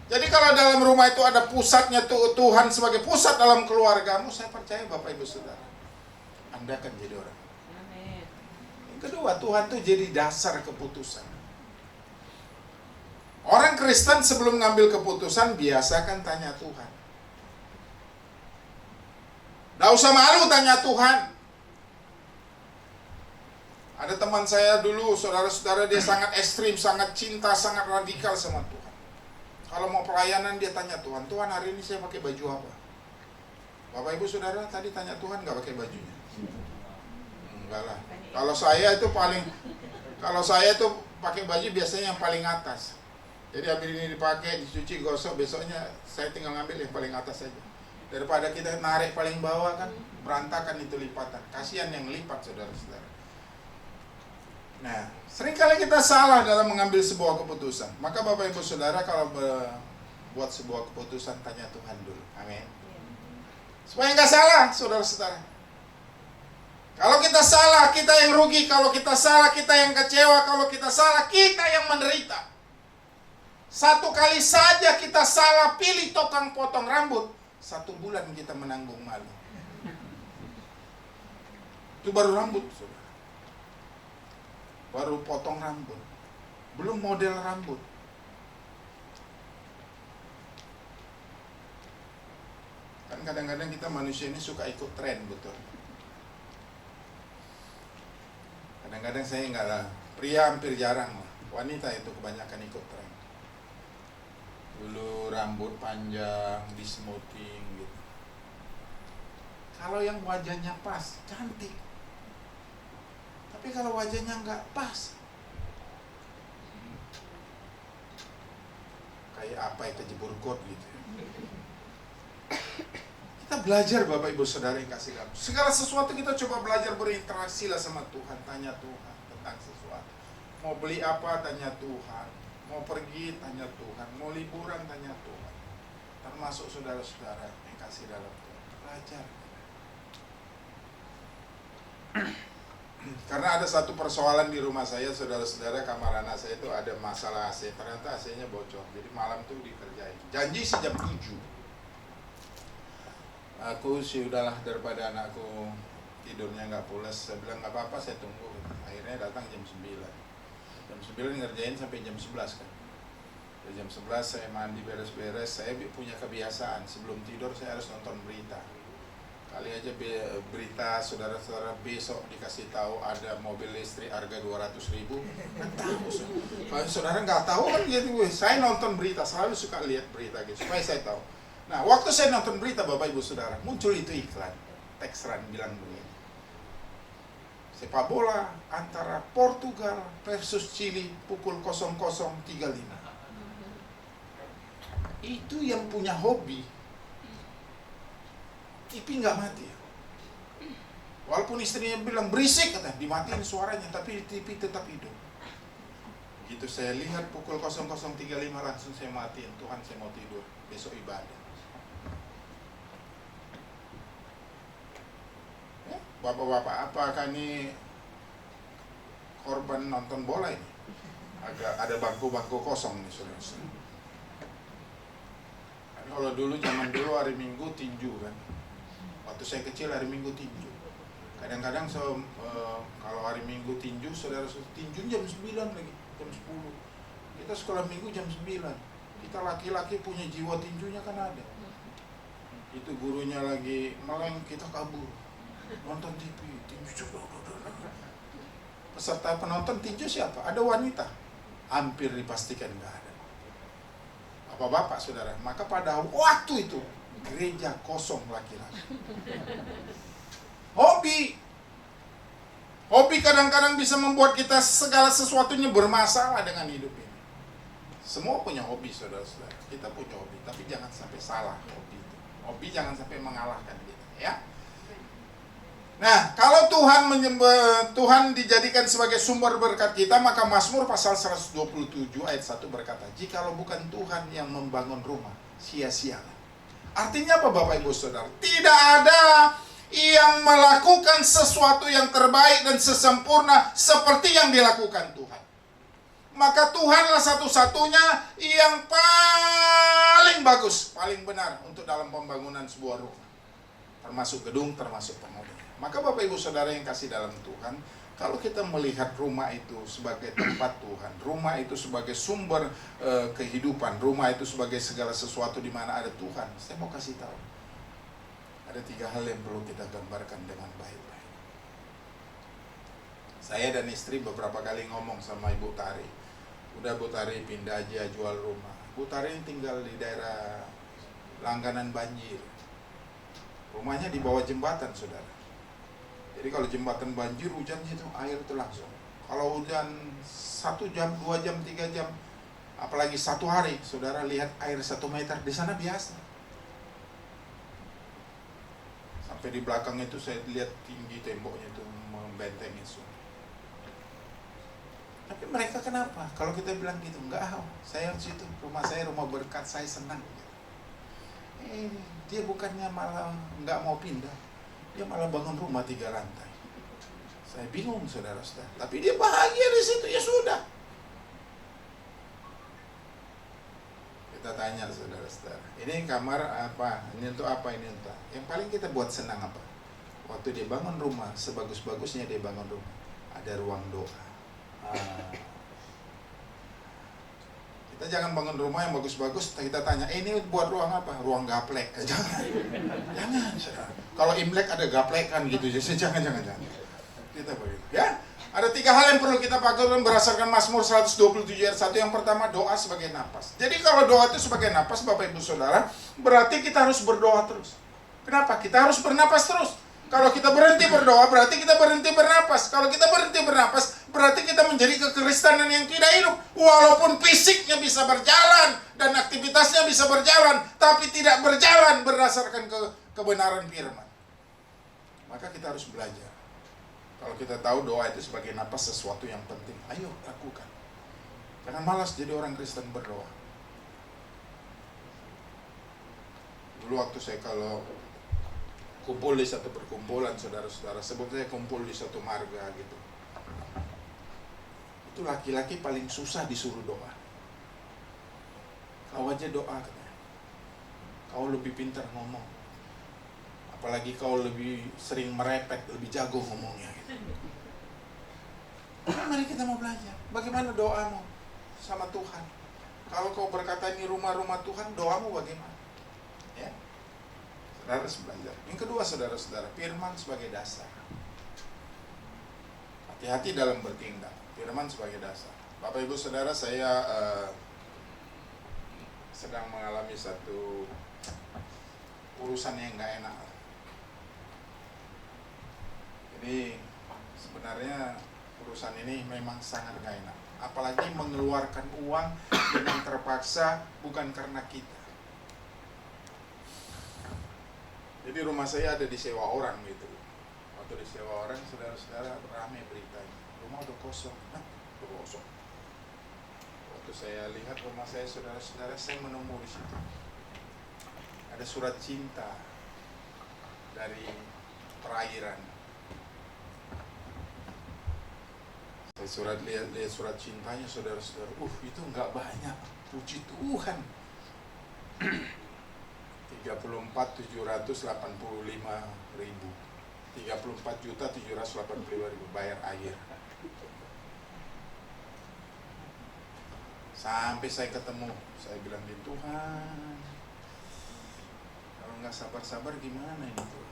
Jadi kalau dalam rumah itu ada pusatnya Tuhan sebagai pusat dalam keluargamu, saya percaya Bapak Ibu Saudara, Anda akan jadi orang. Yang kedua, Tuhan itu jadi dasar keputusan. Orang Kristen sebelum ngambil keputusan biasakan tanya Tuhan. Nggak usah malu tanya Tuhan. Ada teman saya dulu, saudara-saudara, dia sangat ekstrim, sangat cinta, sangat radikal sama Tuhan. Kalau mau pelayanan dia tanya Tuhan, Tuhan hari ini saya pakai baju apa? Bapak Ibu Saudara tadi tanya Tuhan nggak pakai bajunya? Enggak lah. Kalau saya itu pakai baju biasanya yang paling atas. Jadi habis ini dipakai, dicuci, gosok, besoknya saya tinggal ngambil yang paling atas saja. Daripada kita narik paling bawah kan berantakan itu lipatan. Kasihan yang lipat, saudara-saudara. Nah, seringkali kita salah dalam mengambil sebuah keputusan. Maka Bapak Ibu Saudara kalau buat sebuah keputusan, tanya Tuhan dulu. Amin. Supaya nggak salah, saudara-saudara. Kalau kita salah, kita yang rugi. Kalau kita salah, kita yang kecewa. Kalau kita salah, kita yang menderita. Satu kali saja kita salah pilih tukang potong rambut, 1 bulan kita menanggung malu. Itu baru rambut, saudara. Baru potong rambut. Belum model rambut. Kan kadang-kadang kita manusia ini suka ikut tren, betul. Kadang-kadang saya enggak lah, pria hampir jarang lah. Wanita itu kebanyakan ikut tren. Dulu rambut panjang, di smoothing gitu. Kalau yang wajahnya pas, cantik. Tapi kalau wajahnya enggak pas, kayak apa yang kejebur got gitu. Kita belajar Bapak Ibu Saudara yang kasih dalam. Segala sesuatu kita coba belajar berinteraksi lah sama Tuhan. Tanya Tuhan tentang sesuatu. Mau beli apa, tanya Tuhan. Mau pergi, tanya Tuhan. Mau liburan, tanya Tuhan. Termasuk saudara-saudara yang kasih dalam Tuhan. Belajar. Karena ada satu persoalan di rumah saya, saudara-saudara, kamar anak saya itu ada masalah AC. Ternyata AC-nya bocor. Jadi malam tuh dikerjain. Janji sih jam 7. Aku sih udahlah, daripada anakku tidurnya nggak pulas, saya bilang nggak apa-apa, saya tunggu. Akhirnya datang jam 9. Jam 9 ngerjain sampai jam 11 kan. Jam 11 saya mandi beres-beres. Saya punya kebiasaan sebelum tidur saya harus nonton berita. Kali aja berita saudara-saudara besok dikasih tahu ada mobil listrik harga 200.000, kan tahu. Kalau saudara nggak tahu kan gitu. Saya nonton berita, selalu suka lihat berita gitu supaya saya tahu. Nah, waktu saya nonton berita Bapak Ibu Saudara, muncul itu iklan. Texran bilang begini. Sepak bola antara Portugal versus Chili pukul 00.35. Itu yang punya hobi, TV nggak mati. Walaupun istrinya bilang berisik, kata, dimatiin suaranya, tapi TV tetap hidup. Begitu saya lihat pukul 00.35 langsung saya matiin. Tuhan, saya mau tidur, besok ibadah. Bapak-bapak, apakah ini korban nonton bola ini? Agak ada bangku-bangku kosong nih, saudara. Kalau dulu, zaman dulu hari Minggu tinju kan. Waktu saya kecil hari Minggu tinju. Kadang-kadang kalau hari Minggu tinju, saudara, tinju jam 9 lagi, jam 10. Kita sekolah Minggu jam 9. Kita laki-laki punya jiwa tinjunya kan ada. Itu gurunya lagi meleng, kita kabur. Nonton TV, tinju. Peserta penonton tinju siapa? Ada wanita. Hampir dipastikan nggak ada. Bapak-bapak, saudara. Maka pada waktu itu gereja kosong laki-laki. Hobi kadang-kadang bisa membuat kita segala sesuatunya bermasalah dengan hidup ini. Semua punya hobi, saudara-saudara. Kita punya hobi, tapi jangan sampai salah hobi itu. Hobi jangan sampai mengalahkan kita, ya. Nah, kalau Tuhan dijadikan sebagai sumber berkat kita, maka Mazmur pasal 127 ayat 1 berkata, jikalau bukan Tuhan yang membangun rumah, sia-sialah. Artinya apa Bapak Ibu Saudara? Tidak ada yang melakukan sesuatu yang terbaik dan sesempurna seperti yang dilakukan Tuhan. Maka Tuhanlah satu-satunya yang paling bagus, paling benar untuk dalam pembangunan sebuah rumah. Termasuk gedung, termasuk penghuni. Maka Bapak Ibu Saudara yang kasih dalam Tuhan, kalau kita melihat rumah itu sebagai tempat Tuhan, rumah itu sebagai sumber kehidupan, rumah itu sebagai segala sesuatu di mana ada Tuhan, saya mau kasih tahu. Ada 3 hal yang perlu kita gambarkan dengan baik-baik. Saya dan istri beberapa kali ngomong sama Ibu Tari, udah Bu Tari pindah aja, jual rumah. Bu Tari tinggal di daerah langganan banjir. Rumahnya di bawah jembatan, saudara. Jadi kalau jembatan banjir, hujan itu air itu langsung. Kalau hujan 1 jam, 2 jam, 3 jam, apalagi 1 hari, saudara lihat air 1 meter, di sana biasa. Sampai di belakang itu saya lihat tinggi temboknya itu membentengi sungai. Tapi mereka kenapa? Kalau kita bilang gitu, enggak, saya di situ, rumah saya rumah berkat, saya senang. Dia bukannya malah enggak mau pindah. Dia malah bangun rumah 3 lantai. Saya bingung saudara-saudara. Tapi dia bahagia di situ, ya sudah. Kita tanya saudara-saudara, ini kamar apa? Ini untuk apa? Ini untuk apa? Yang paling kita buat senang apa? Waktu dia bangun rumah, sebagus-bagusnya dia bangun rumah, ada ruang doa. Kita jangan bangun rumah yang bagus-bagus, kita tanya, ini buat ruang apa? Ruang gaplek. Jangan. Jangan. Kalau Imlek ada gaplek kan gitu. Jangan. Kita begitu. Ya. Ada 3 hal yang perlu kita pakai berdasarkan Mazmur 127 ayat 1. Yang pertama, doa sebagai napas. Jadi kalau doa itu sebagai napas, Bapak Ibu Saudara, berarti kita harus berdoa terus. Kenapa? Kita harus bernapas terus. Kalau kita berhenti berdoa, berarti kita berhenti bernapas. Kalau kita berhenti bernapas, berarti kita menjadi kekristenan yang tidak hidup. Walaupun fisiknya bisa berjalan dan aktivitasnya bisa berjalan, tapi tidak berjalan berdasarkan kebenaran firman. Maka kita harus belajar. Kalau kita tahu doa itu sebagai napas sesuatu yang penting, ayo lakukan. Jangan malas jadi orang Kristen berdoa. Dulu waktu saya kalau kumpul di satu perkumpulan, saudara-saudara, sebetulnya kumpul di satu marga gitu. Itu laki-laki paling susah disuruh doa. Kau aja doa katanya. Kau lebih pintar ngomong. Apalagi kau lebih sering merepet, lebih jago ngomongnya gitu. Nah, mari kita mau belajar. Bagaimana doamu sama Tuhan? Kalau kau berkata ini rumah-rumah Tuhan, doamu bagaimana? Ya. Saudara harus belajar. Yang kedua, saudara-saudara, firman sebagai dasar. Hati-hati dalam bertindak. Firman sebagai dasar. Bapak Ibu Saudara, saya sedang mengalami satu urusan yang gak enak. Jadi sebenarnya urusan ini memang sangat gak enak. Apalagi mengeluarkan uang dengan terpaksa, bukan karena kita. Jadi rumah saya ada disewa orang gitu. Waktu disewa orang, saudara-saudara, ramai beritanya. Rumah udah kosong. Udah kosong. Waktu saya lihat rumah saya, saudara-saudara, saya menemu di situ. Ada surat cinta dari perairan. Saya lihat surat cintanya, saudara-saudara. Itu nggak banyak. Puji Tuhan. 34.785.000. 34.785.000 bayar air. Sampai saya ketemu, saya bilang di Tuhan, kalau nggak sabar-sabar gimana ini Tuhan?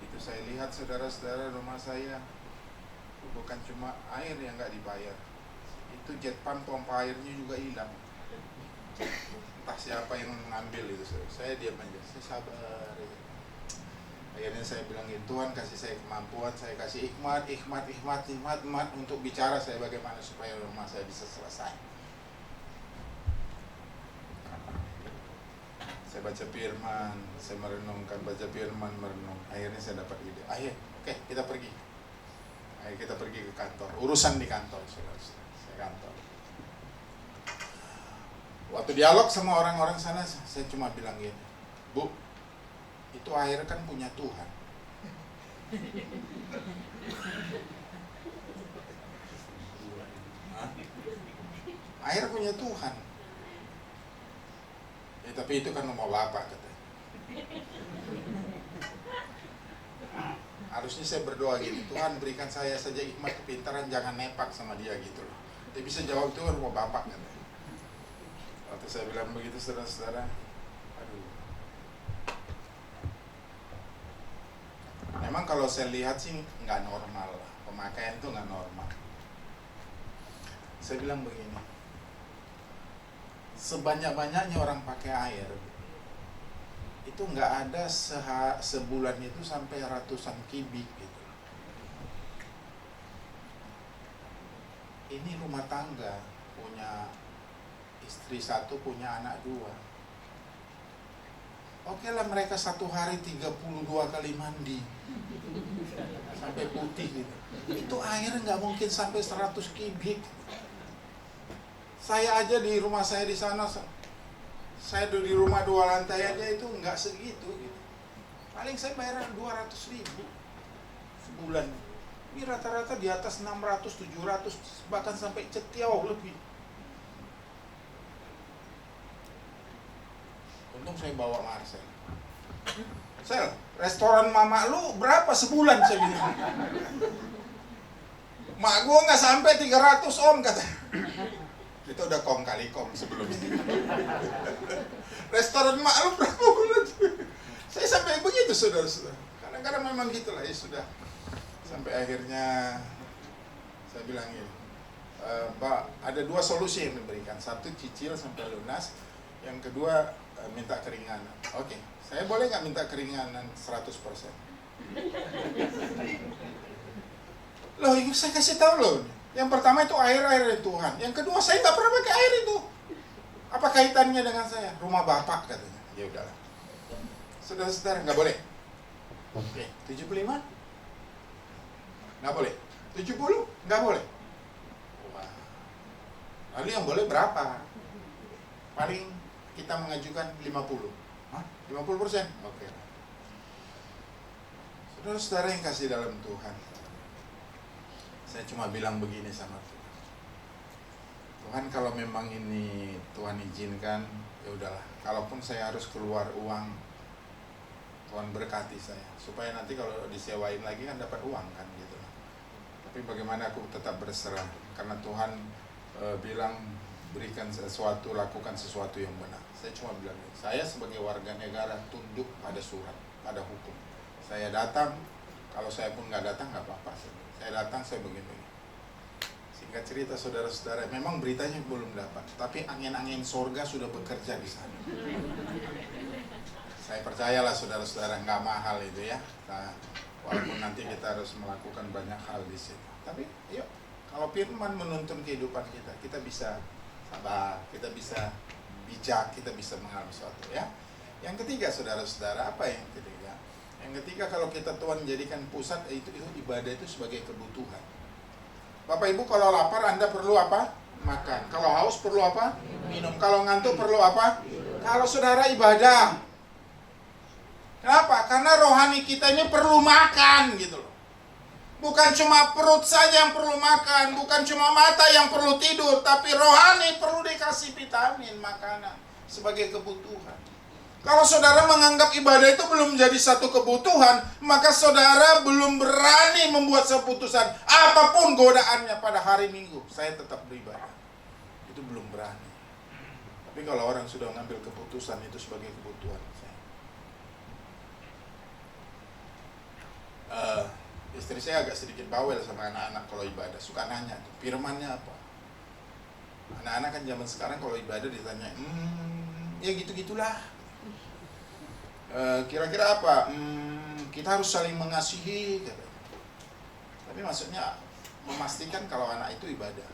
Itu saya lihat saudara-saudara, rumah saya bukan cuma air yang nggak dibayar, itu jet pump pompa airnya juga hilang. Entah siapa yang mengambil itu. Saya diam aja, saya sabar. Akhirnya saya bilang, Tuhan kasih saya kemampuan, saya kasih hikmat untuk bicara saya bagaimana supaya rumah saya bisa selesai. Saya baca firman, saya merenungkan, baca firman, merenung. Akhirnya saya dapat ide. Oke, kita pergi. Ayo kita pergi ke kantor. Urusan di kantor, saudara. Saya kantor. Waktu dialog sama orang-orang sana, saya cuma bilang gini, Bu, itu air kan punya Tuhan. Air punya Tuhan. Ya, tapi itu kan rumah Bapak katanya. Harusnya saya berdoa gini, Tuhan berikan saya saja hikmat kepintaran, jangan nepak sama dia gitu loh. Dia bisa jawab, itu rumah Bapak katanya. Waktu saya bilang begitu, saudara-saudara, memang kalau saya lihat sih nggak normal lah, pemakaian itu nggak normal. Saya bilang begini, sebanyak-banyaknya orang pakai air, itu nggak ada sebulan itu sampai ratusan kubik gitu. Ini rumah tangga, punya istri satu, punya anak dua. Oke lah, mereka satu hari 32 kali mandi sampai putih gitu. Itu air nggak mungkin sampai 100 kubik. Saya aja di rumah saya di sana, saya di rumah 2 lantai aja itu nggak segitu gitu. Paling saya bayar 200.000 sebulan. Ini rata-rata di atas 600, 700, bahkan sampai jauh lebih. Untung saya bawa Marcel. Sel, restoran mama lu berapa sebulan, saya bilang. Mak gua nggak sampai 300 om, kata. Kita udah kong kali kong sebelumnya. Restoran mak lu berapa bulan? Saya sampai begitu, saudara-saudara. Kadang-kadang memang gitulah, ya sudah. Sampai akhirnya saya bilang ini, Pak, ada dua solusi yang diberikan. Satu, cicil sampai lunas. Yang kedua, minta keringanan. Oke, saya boleh nggak minta keringanan 100%? Loh, ini saya kasih tahu loh. Yang pertama itu air dari Tuhan. Yang kedua, saya nggak pernah pakai air itu. Apa kaitannya dengan saya? Rumah bapak, katanya. Ya udahlah. Saudara-saudara, nggak boleh. Oke, 75? Nggak boleh. 70? Nggak boleh. Wah. Lalu yang boleh berapa? Paling kita mengajukan 50. Hah? 50%? Oke. Saudara-saudara yang kasih dalam Tuhan, saya cuma bilang begini sama Tuhan. Tuhan, kalau memang ini Tuhan izinkan, ya udahlah. Kalaupun saya harus keluar uang, Tuhan berkati saya, supaya nanti kalau disewain lagi kan dapat uang kan gitu. Tapi bagaimana aku tetap berserah, karena Tuhan bilang berikan sesuatu, lakukan sesuatu yang benar. Saya cuma bilang, saya sebagai warga negara tunduk pada surat, pada hukum. Saya datang, kalau saya pun nggak datang nggak apa-apa. Saya datang, saya begini. Singkat cerita, saudara-saudara, memang beritanya belum dapat, tapi angin-angin sorga sudah bekerja di sana. Saya percayalah saudara-saudara, nggak mahal itu ya. Nah, walaupun nanti kita harus melakukan banyak hal di situ. Tapi yuk, kalau firman menuntun kehidupan kita, kita bisa sabar, kita bisa bijak, kita bisa mengalami sesuatu ya. Yang ketiga, saudara-saudara, apa yang ketiga? Yang ketiga, kalau kita Tuhan jadikan pusat, itu ibadah itu sebagai kebutuhan. Bapak Ibu, kalau lapar Anda perlu apa? Makan. Kalau haus perlu apa? Minum. Kalau ngantuk perlu apa? Kalau saudara ibadah. Kenapa? Karena rohani kita ini perlu makan gitu loh. Bukan cuma perut saja yang perlu makan, bukan cuma mata yang perlu tidur, tapi rohani perlu dikasih vitamin, makanan sebagai kebutuhan. Kalau saudara menganggap ibadah itu belum jadi satu kebutuhan, maka saudara belum berani membuat keputusan. Apapun godaannya pada hari Minggu, saya tetap beribadah. Itu belum berani. Tapi kalau orang sudah mengambil keputusan itu sebagai kebutuhan, istri saya agak sedikit bawel sama anak-anak kalau ibadah, suka nanya tuh, firmannya apa? Anak-anak kan zaman sekarang kalau ibadah ditanya, ya gitu-gitulah. Kira-kira apa? Kita harus saling mengasihi, katanya. Tapi maksudnya memastikan kalau anak itu ibadah.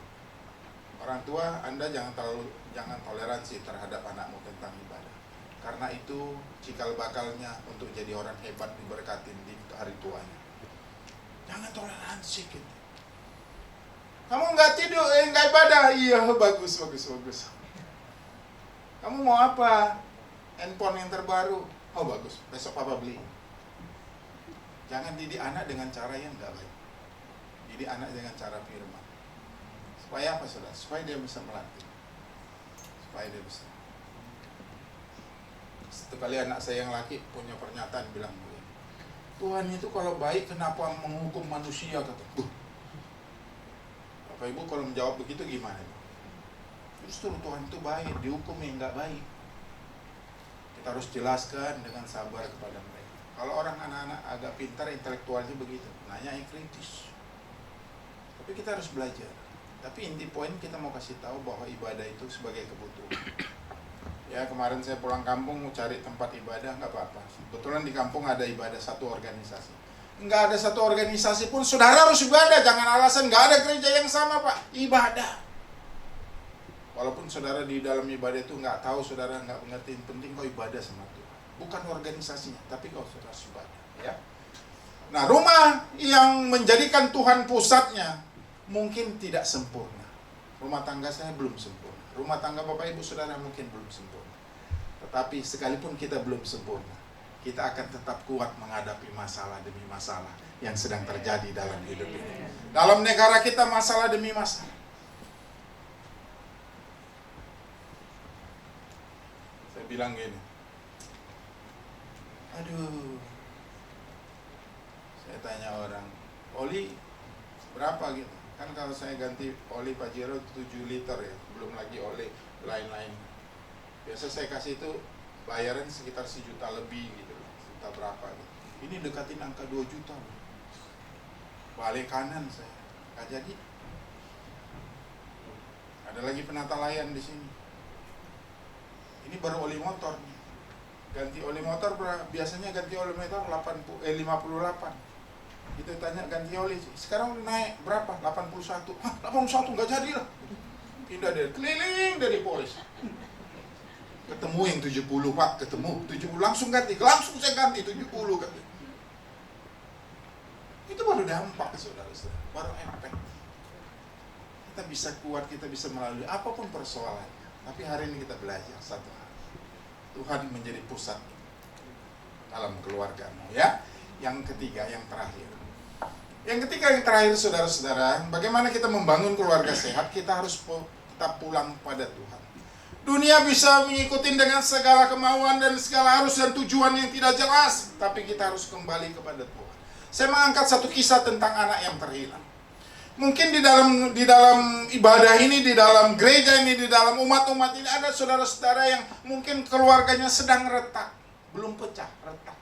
Orang tua, Anda jangan toleransi terhadap anakmu tentang ibadah. Karena itu cikal bakalnya untuk jadi orang hebat diberkatin di hari tuanya. Jangan toleransi gitu. Kamu nggak tidur, nggak ibadah, iya bagus. Kamu mau apa? Handphone yang terbaru, oh bagus, besok papa beli. Jangan didik anak dengan cara yang nggak baik. Didik anak dengan cara firman. Supaya apa saudara? Supaya dia bisa melatih. Supaya dia bisa. Satu kali anak saya yang laki punya pernyataan bilang, Tuhan itu kalau baik kenapa menghukum manusia, kata. Bapak Ibu kalau menjawab begitu gimana? Justru Tuhan itu baik, dihukum yang nggak baik. Kita harus jelaskan dengan sabar kepada mereka. Kalau orang anak-anak agak pintar intelektualnya begitu, nanya yang kritis. Tapi kita harus belajar. Tapi inti poin kita mau kasih tahu bahwa ibadah itu sebagai kebutuhan. Ya kemarin saya pulang kampung mau cari tempat ibadah, nggak apa-apa. Kebetulan di kampung ada ibadah satu organisasi. Nggak ada satu organisasi pun, saudara harus ibadah. Jangan alasan nggak ada gereja yang sama Pak. Ibadah. Walaupun saudara di dalam ibadah itu nggak tahu, saudara nggak mengerti, penting kau ibadah sama Tuhan. Bukan organisasinya, tapi kau saudara ibadah. Ya. Nah rumah yang menjadikan Tuhan pusatnya mungkin tidak sempurna. Rumah tangga saya belum sempurna. Rumah tangga Bapak Ibu Saudara mungkin belum sempurna. Tetapi sekalipun kita belum sempurna, kita akan tetap kuat menghadapi masalah demi masalah yang sedang terjadi dalam hidup ini. Dalam negara kita masalah demi masalah. Saya bilang gini, aduh, saya tanya orang, oli berapa gitu? Kan kalau saya ganti oli Pajero 7 liter ya, belum lagi oli lain-lain. Biasa saya kasih itu bayaran sekitar 1 juta lebih gitu, juta berapa gitu. Ini dekatin angka 2 juta. Balik kanan saya, nggak jadi. Ada lagi penata layan di sini. Ini baru oli motor nih. Ganti oli motor biasanya ganti oli motor 58. Itu tanya ganti oli, sekarang naik berapa? 81. Hah, 81 nggak jadi lah. Pindah dari keliling dari polis. Ketemu yang 70 Pak, ketemu 70 langsung ganti, langsung saya ganti 70 ganti. Itu baru dampak saudara-saudara, baru efek. Kita bisa kuat, kita bisa melalui apapun persoalan. Tapi hari ini kita belajar satu hal. Tuhan menjadi pusat dalam keluargamu ya. Yang ketiga, yang terakhir. Yang ketiga, yang terakhir saudara-saudara, bagaimana kita membangun keluarga sehat, kita harus tetap pulang pada Tuhan. Dunia bisa mengikuti dengan segala kemauan dan segala arus dan tujuan yang tidak jelas, tapi kita harus kembali kepada Tuhan. Saya mengangkat satu kisah tentang anak yang terhilang. Mungkin di dalam ibadah ini, di dalam gereja ini, di dalam umat-umat ini ada saudara-saudara yang mungkin keluarganya sedang retak, belum pecah, retak.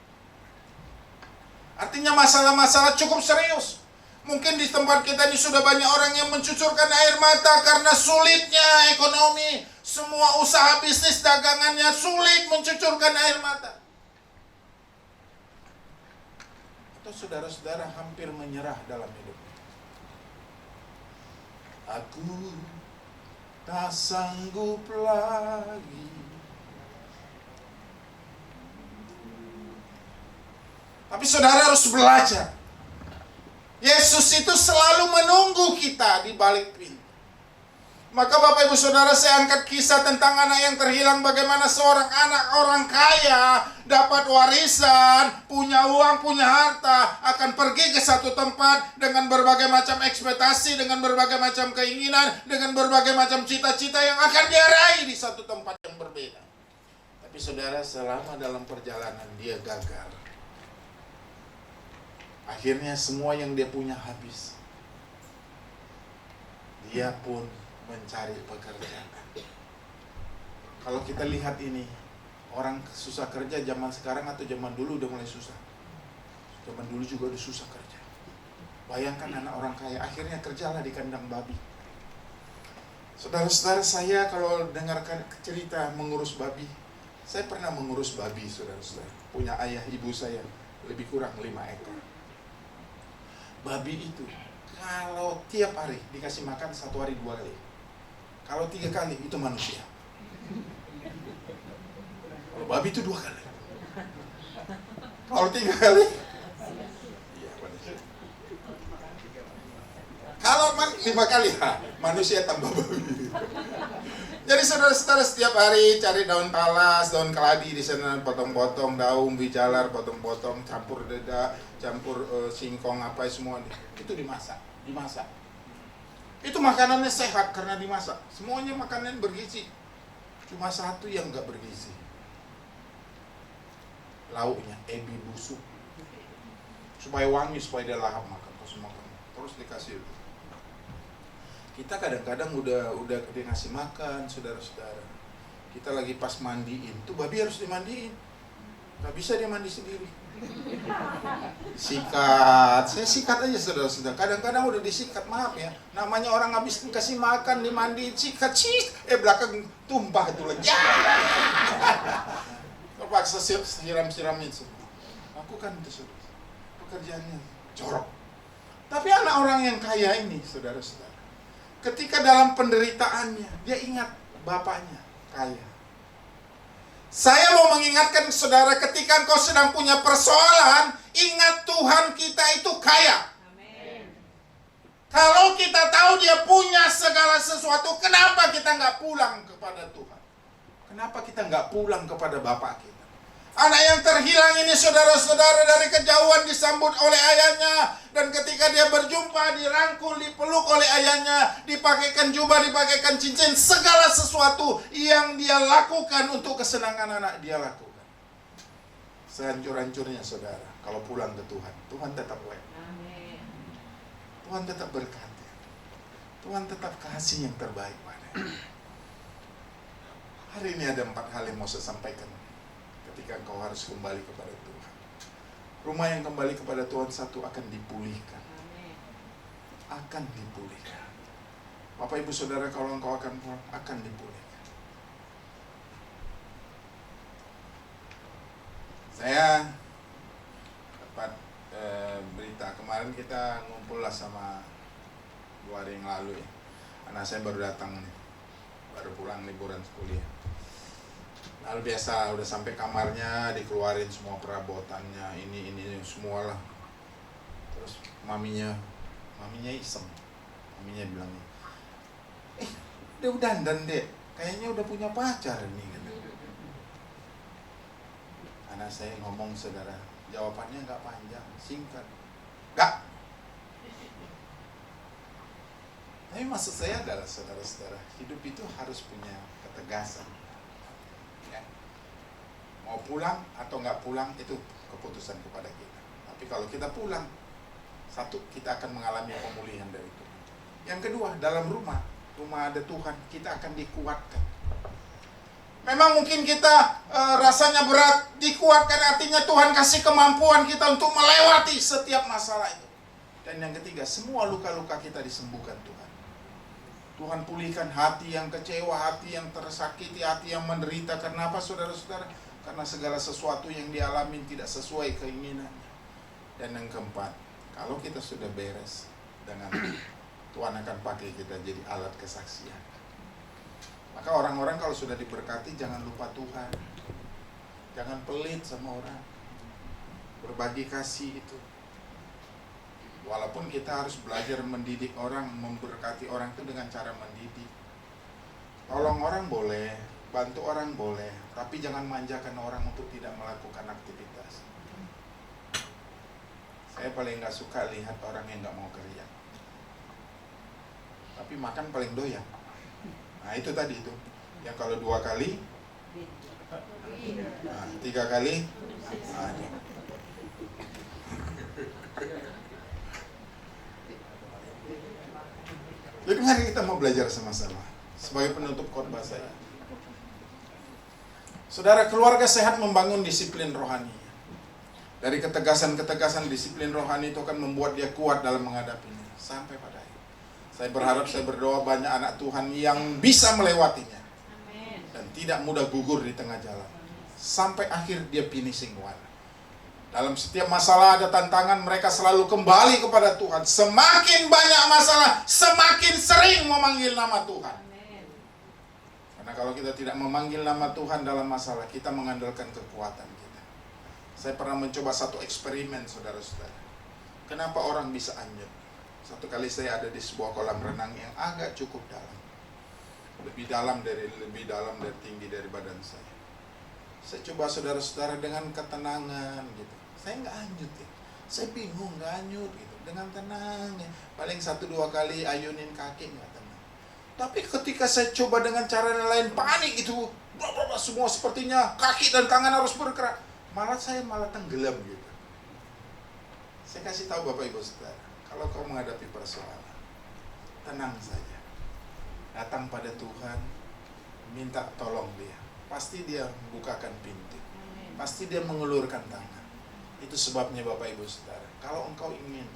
Artinya masalah-masalah cukup serius. Mungkin di tempat kita ini sudah banyak orang yang mencucurkan air mata karena sulitnya ekonomi. Semua usaha bisnis dagangannya sulit mencucurkan air mata. Atau saudara-saudara hampir menyerah dalam hidup. Aku tak sanggup lagi. Tapi saudara harus belajar. Yesus itu selalu menunggu kita di balik pintu. Maka Bapak Ibu Saudara, saya angkat kisah tentang anak yang terhilang. Bagaimana seorang anak orang kaya dapat warisan, punya uang, punya harta, akan pergi ke satu tempat dengan berbagai macam ekspektasi, dengan berbagai macam keinginan, dengan berbagai macam cita-cita yang akan dia raih di satu tempat yang berbeda. Tapi saudara, selama dalam perjalanan dia gagal. Akhirnya semua yang dia punya habis. Dia pun mencari pekerjaan. Kalau kita lihat ini, orang susah kerja zaman sekarang atau zaman dulu udah mulai susah. Zaman dulu juga udah susah kerja. Bayangkan anak orang kaya, akhirnya kerjalah di kandang babi. Saudara-saudara, saya kalau dengarkan cerita mengurus babi, saya pernah mengurus babi, saudara-saudara. Punya ayah ibu saya, lebih kurang 5 ekor. Babi itu kalau tiap hari dikasih makan 1 hari 2 kali. Kalau 3 kali itu manusia. Kalau babi itu 2 kali. Kalau 3 kali, iya manusia. Kalau 5 kali, manusia tambah babi. Jadi saudara-saudara setiap hari cari daun talas, daun keladi di sana, potong-potong, daun bijalar, potong-potong, campur deda, campur singkong apa semua itu dimasak. Itu makanannya sehat karena dimasak. Semuanya makanan bergizi. Cuma satu yang enggak bergizi. Lauknya ebi busuk. Supaya wangi, supaya dia lahap makan. Terus dikasih. Kita kadang-kadang udah dikasih makan, saudara-saudara. Kita lagi pas mandiin, tuh babi harus dimandiin. Gak bisa dia mandi sendiri. Sikat, saya sikat aja saudara-saudara. Kadang-kadang udah disikat, maaf ya. Namanya orang habis dikasih makan, dimandiin, sikat, belakang tumpah itu lagi. Terpaksa siram-siramin semua. Aku kan itu saudara. Pekerjaannya jorok. Tapi anak orang yang kaya ini, saudara-saudara, ketika dalam penderitaannya, dia ingat bapaknya kaya. Saya mau mengingatkan saudara, ketika engkau sedang punya persoalan, ingat Tuhan kita itu kaya. Amen. Kalau kita tahu dia punya segala sesuatu, kenapa kita nggak pulang kepada Tuhan? Kenapa kita nggak pulang kepada Bapak kita? Anak yang terhilang ini saudara-saudara dari kejauhan disambut oleh ayahnya. Dan ketika dia berjumpa, dirangkul, dipeluk oleh ayahnya, dipakaikan jubah, dipakaikan cincin. Segala sesuatu yang dia lakukan untuk kesenangan anak dia lakukan. Sehancur-hancurnya saudara, kalau pulang ke Tuhan, Tuhan tetap baik. Tuhan tetap berkati. Tuhan tetap kasih yang terbaik padanya. Hari ini ada 4 hal yang mau saya sampaikan ketika engkau harus kembali kepada Tuhan. Rumah yang kembali kepada Tuhan, satu, akan dipulihkan. Akan dipulihkan. Bapak ibu saudara, kalau engkau akan pulang, akan dipulihkan. Saya dapat berita kemarin, kita ngumpul lah sama 2 hari yang lalu ya. Anak saya baru datang nih, baru pulang liburan kuliah. Lalu biasa udah sampai kamarnya, dikeluarin semua perabotannya, ini semua lah. Terus maminya iseng. Maminya bilang, udah dandan dek, kayaknya udah punya pacar nih. Anak saya ngomong saudara, jawabannya nggak panjang, singkat. Nggak. Tapi maksud saya adalah saudara-saudara, hidup itu harus punya ketegasan. Ya. Mau pulang atau nggak pulang itu keputusan kepada kita. Tapi kalau kita pulang, satu, kita akan mengalami pemulihan dari Tuhan. Yang kedua, dalam rumah ada Tuhan, kita akan dikuatkan. Memang mungkin kita rasanya berat, dikuatkan artinya Tuhan kasih kemampuan kita untuk melewati setiap masalah itu. Dan yang ketiga, semua luka-luka kita disembuhkan Tuhan. Tuhan pulihkan hati yang kecewa, hati yang tersakiti, hati yang menderita. Karena apa saudara-saudara? Karena segala sesuatu yang dialami tidak sesuai keinginannya. Dan yang keempat, kalau kita sudah beres dengan Tuhan akan pakai kita jadi alat kesaksian. Maka orang-orang kalau sudah diberkati jangan lupa Tuhan. Jangan pelit sama orang. Berbagi kasih itu. Walaupun kita harus belajar mendidik orang, memberkati orang itu dengan cara mendidik. Tolong orang boleh, bantu orang boleh, tapi jangan manjakan orang untuk tidak melakukan aktivitas. Saya paling gak suka lihat orang yang gak mau kerja, tapi makan paling doyan. Nah itu tadi itu, yang kalau 2 kali, 3 kali, jadi mari kita mau belajar sama-sama sebagai penutup khotbah saya. Saudara, keluarga sehat membangun disiplin rohani. Dari ketegasan-ketegasan disiplin rohani itu akan membuat dia kuat dalam menghadapinya sampai pada akhir. Saya berharap, saya berdoa banyak anak Tuhan yang bisa melewatinya dan tidak mudah gugur di tengah jalan sampai akhir dia finishing one. Dalam setiap masalah ada tantangan, mereka selalu kembali kepada Tuhan. Semakin banyak masalah, semakin sering memanggil nama Tuhan. Karena kalau kita tidak memanggil nama Tuhan dalam masalah, kita mengandalkan kekuatan kita. Saya pernah mencoba satu eksperimen, saudara-saudara. Kenapa orang bisa anyut? Satu kali saya ada di sebuah kolam renang yang agak cukup dalam. Lebih dalam dari tinggi dari badan saya. Saya coba saudara-saudara dengan ketenangan gitu. Saya nggak anyut ya. Saya bingung nggak anyut gitu. Dengan tenang ya. Paling 1-2 kali ayunin kaki nggak tenang. Tapi ketika saya coba dengan cara lain, panik itu. Semua sepertinya kaki dan tangan harus bergerak. Saya malah tenggelam gitu. Saya kasih tahu Bapak Ibu Saudara, kalau kau menghadapi persoalan, tenang saja. Datang pada Tuhan, minta tolong dia. Pasti dia bukakan pintu. Pasti dia mengulurkan tangan. Itu sebabnya Bapak Ibu Saudara, kalau engkau ingin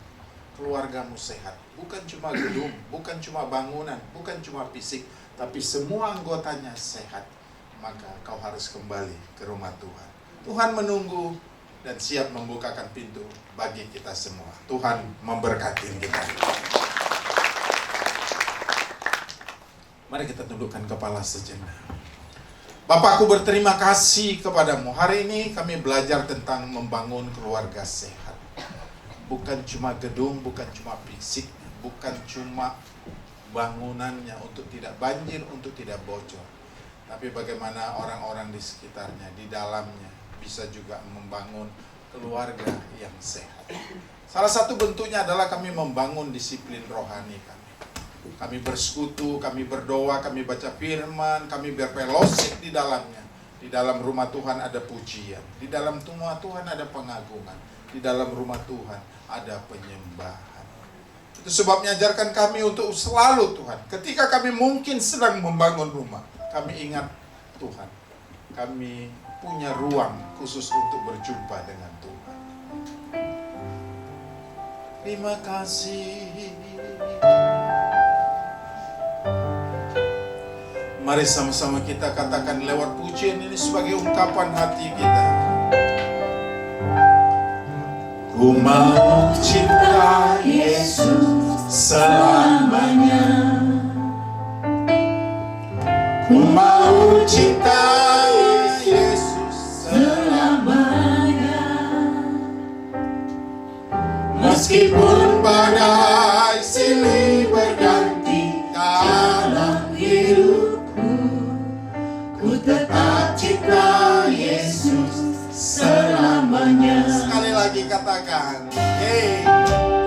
keluargamu sehat, bukan cuma gedung, bukan cuma bangunan, bukan cuma fisik, tapi semua anggotanya sehat, maka kau harus kembali ke rumah Tuhan. Tuhan menunggu dan siap membukakan pintu bagi kita semua. Tuhan memberkati kita. Mari kita tundukkan kepala sejenak. Bapakku, berterima kasih kepadamu. Hari ini kami belajar tentang membangun keluarga sehat. Bukan cuma gedung, bukan cuma fisik, bukan cuma bangunannya untuk tidak banjir, untuk tidak bocor. Tapi bagaimana orang-orang di sekitarnya, di dalamnya, bisa juga membangun keluarga yang sehat. Salah satu bentuknya adalah kami membangun disiplin rohani kami. Kami bersekutu, kami berdoa, kami baca firman, kami berfellowship di dalamnya. Di dalam rumah Tuhan ada pujian, di dalam rumah Tuhan ada pengagungan, di dalam rumah Tuhan ada penyembahan. Itu sebabnya ajarkan kami untuk selalu Tuhan, ketika kami mungkin sedang membangun rumah, kami ingat Tuhan, kami punya ruang khusus untuk berjumpa dengan Tuhan. Terima kasih. Mari sama-sama kita katakan lewat pujian ini sebagai ungkapan hati kita. Ku mau cinta Yesus selamanya. Ku mau cinta Yesus selamanya. Meskipun badai silih berganti dalam hidupku, ku tetap cinta Yesus selamanya. Sekali lagi katakan,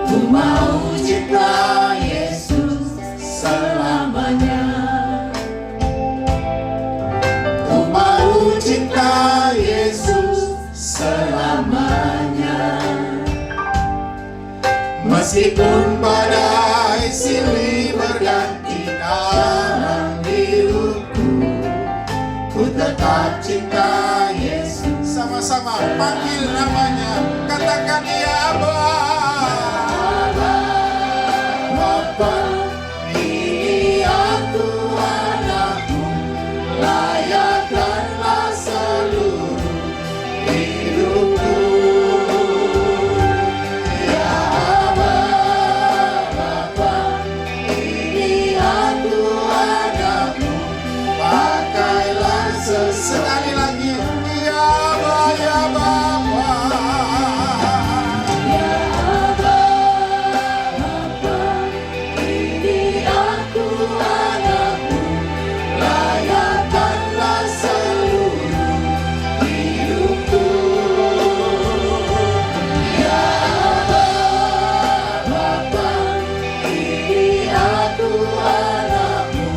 ku mau cinta Yesus selamanya. Ku mau cinta Yesus selamanya. Meskipun badai silih berganti dalam hidupku, ku tetap cinta Yesus. Sama-sama panggil namanya, katakan ya Aba. Bapa, ini aku anakmu, layakkanlah seluruh hidupku. Ya Aba, Bapa, ini aku anakmu, pakailah sekali lagi. Ya Aba, ya Bapa. Ya Aba, Bapa, ini aku anakmu, layakkanlah seluruh hidupku. Ya Aba, Bapa, ini aku anakmu,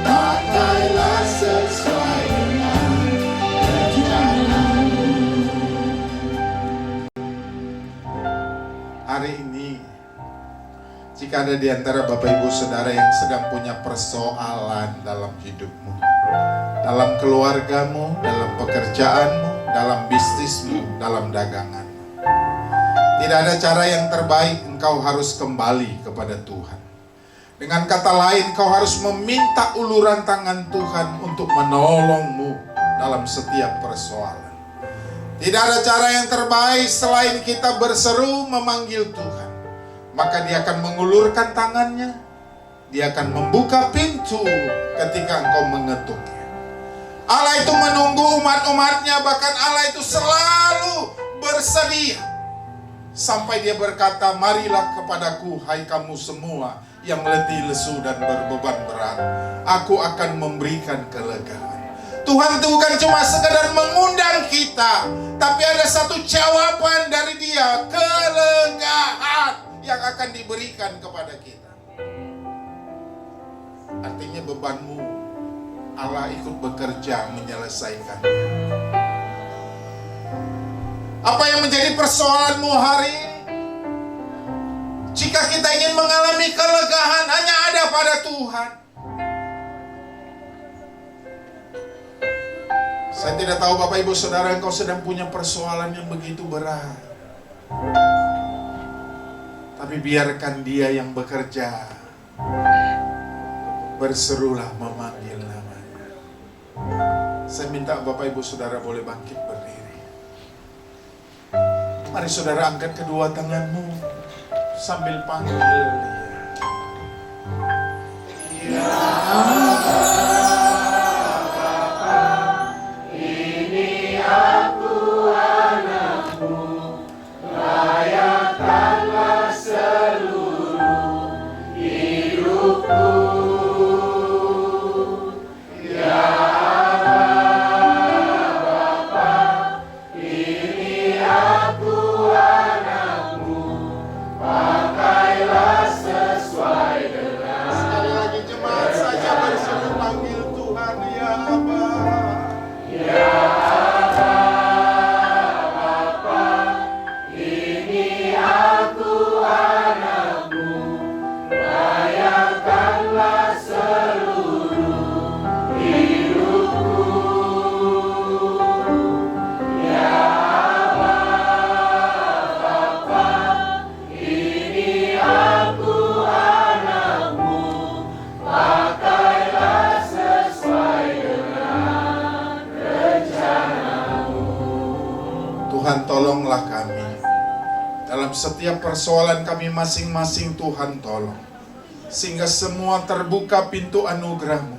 pakailah sesuai dengan rencanamu. Hari ini, jika ada di antara Bapak Ibu Saudara yang sedang punya persoalan dalam hidupmu, dalam keluargamu, dalam pekerjaanmu, dalam bisnismu, dalam daganganmu, tidak ada cara yang terbaik, engkau harus kembali kepada Tuhan. Dengan kata lain, kau harus meminta uluran tangan Tuhan untuk menolongmu dalam setiap persoalan. Tidak ada cara yang terbaik selain kita berseru memanggil Tuhan. Maka Dia akan mengulurkan tangannya. Dia akan membuka pintu ketika engkau mengetuknya. Allah itu menunggu umat-umatnya, bahkan Allah itu selalu bersedia. Sampai Dia berkata, marilah kepadaku hai kamu semua yang letih lesu dan berbeban berat. Aku akan memberikan kelegaan. Tuhan itu bukan cuma sekedar mengundang kita, tapi ada satu jawaban dari Dia, kelegaan yang akan diberikan kepada kita. Artinya bebanmu, Allah ikut bekerja menyelesaikannya. Apa yang menjadi persoalanmu hari ini? Jika kita ingin mengalami kelegaan, hanya ada pada Tuhan. Saya tidak tahu Bapak Ibu Saudara, engkau sedang punya persoalan yang begitu berat. Tapi biarkan Dia yang bekerja. Berserulah memanggil namanya. Saya minta Bapak Ibu Saudara boleh bangkit berdiri. Mari saudara angkat kedua tanganmu sambil panggil Dia. Ya tolonglah kami. Dalam setiap persoalan kami masing-masing Tuhan tolong. Sehingga semua terbuka pintu anugerah-Mu.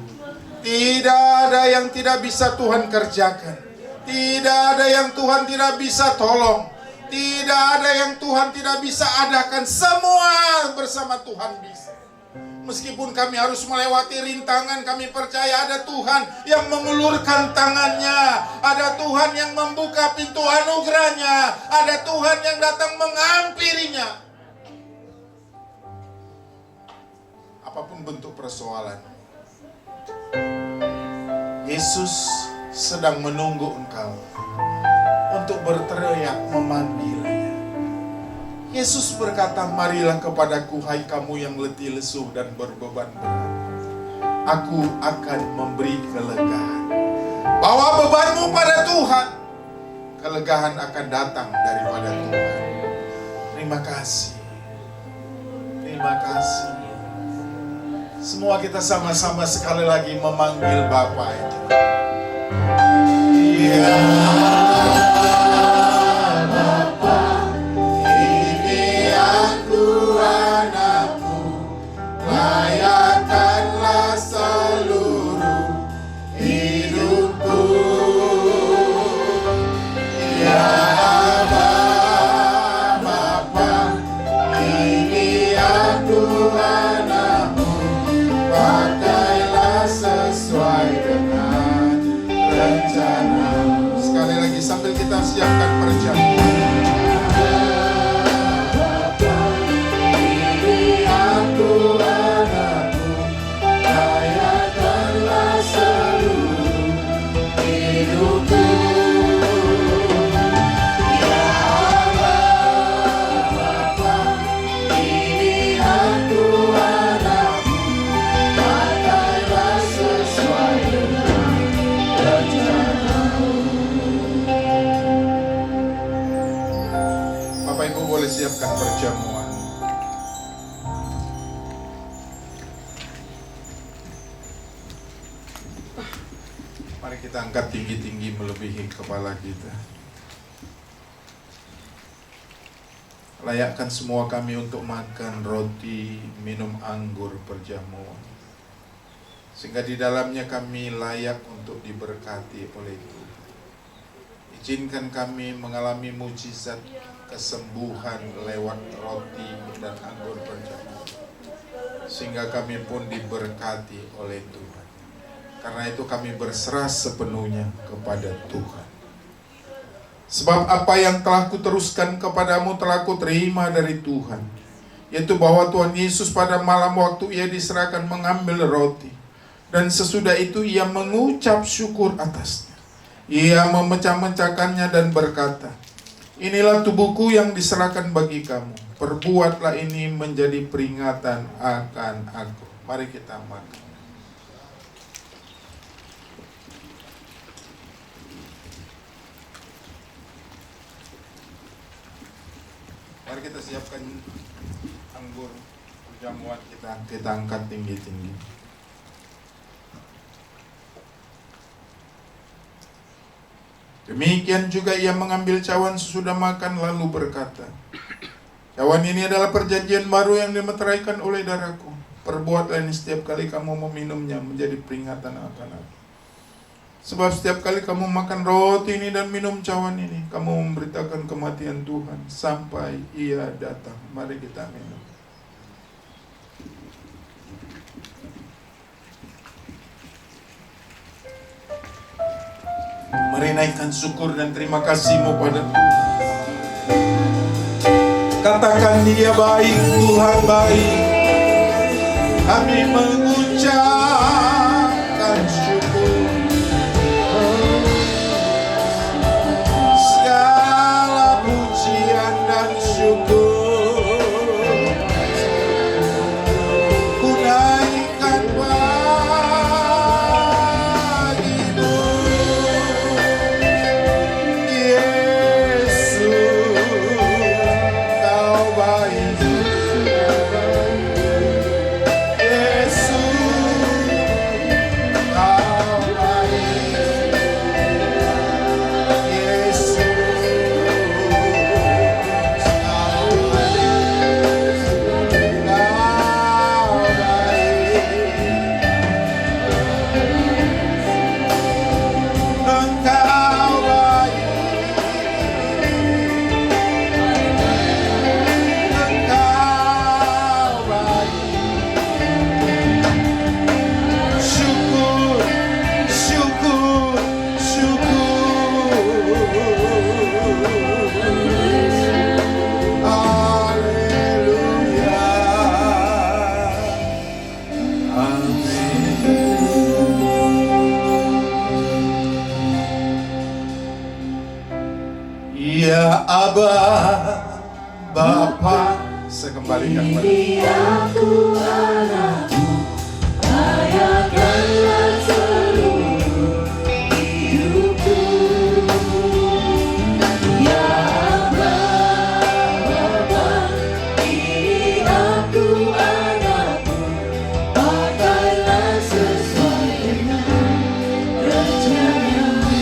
Tidak ada yang tidak bisa Tuhan kerjakan. Tidak ada yang Tuhan tidak bisa tolong. Tidak ada yang Tuhan tidak bisa adakan. Semua bersama Tuhan bisa. Meskipun kami harus melewati rintangan, kami percaya ada Tuhan yang mengulurkan tangannya. Ada Tuhan yang membuka pintu anugerahnya. Ada Tuhan yang datang mengampirinya. Apapun bentuk persoalan, Yesus sedang menunggu engkau untuk berteriak memanggilnya. Yesus berkata, marilah kepadaku hai kamu yang letih lesu dan berbeban berat. Aku akan memberi kelegaan. Bawa bebanmu pada Tuhan. Kelegaan akan datang daripada Tuhan. Terima kasih. Terima kasih. Semua kita sama-sama sekali lagi memanggil Bapa itu. Iya. Siapkan perjamuan. Ini aku anakku, layakanlah seluruh hidupku. Ya Allah Bapa, ini aku anakku, pakailah sesuai dengan rencana-Mu. Bapak Ibu boleh siapkan perjamuan. Mari kita angkat tinggi-tinggi melebihi kepala kita. Layakkan semua kami untuk makan roti, minum anggur perjamuan. Sehingga di dalamnya kami layak untuk diberkati oleh Tuhan. Izinkan kami mengalami mujizat kesembuhan lewat roti dan anggur perjamuan, sehingga kami pun diberkati oleh Tuhan. Karena itu kami berserah sepenuhnya kepada Tuhan. Sebab apa yang telah kuteruskan kepadamu telah kuterima dari Tuhan, yaitu bahwa Tuhan Yesus pada malam waktu ia diserahkan mengambil roti, dan sesudah itu ia mengucap syukur atasnya. Ia memecah-mecahkannya dan berkata, inilah tubuhku yang diserahkan bagi kamu. Perbuatlah ini menjadi peringatan akan aku. Mari kita makan. Mari kita siapkan anggur perjamuan kita angkat tinggi-tinggi. Demikian juga ia mengambil cawan sesudah makan lalu berkata, cawan ini adalah perjanjian baru yang dimeteraikan oleh darahku. Perbuatlah ini setiap kali kamu meminumnya menjadi peringatan akan aku. Sebab setiap kali kamu makan roti ini dan minum cawan ini, kamu memberitakan kematian Tuhan sampai ia datang. Mari kita minum. Mari naikkan syukur dan terima kasih-Mu pada Tuhan. Katakan Dia baik, Tuhan baik. Kami mengucapkan syukur. Segala pujian dan syukur ku naikkan bagimu. Yesus Ya Aba, Bapa, saya kembalikan kepada Aku anakmu, layakkanlah seluruh hidupku. Ya Bapa, ini aku anakmu, pakailah sesuai dengan rencanamu.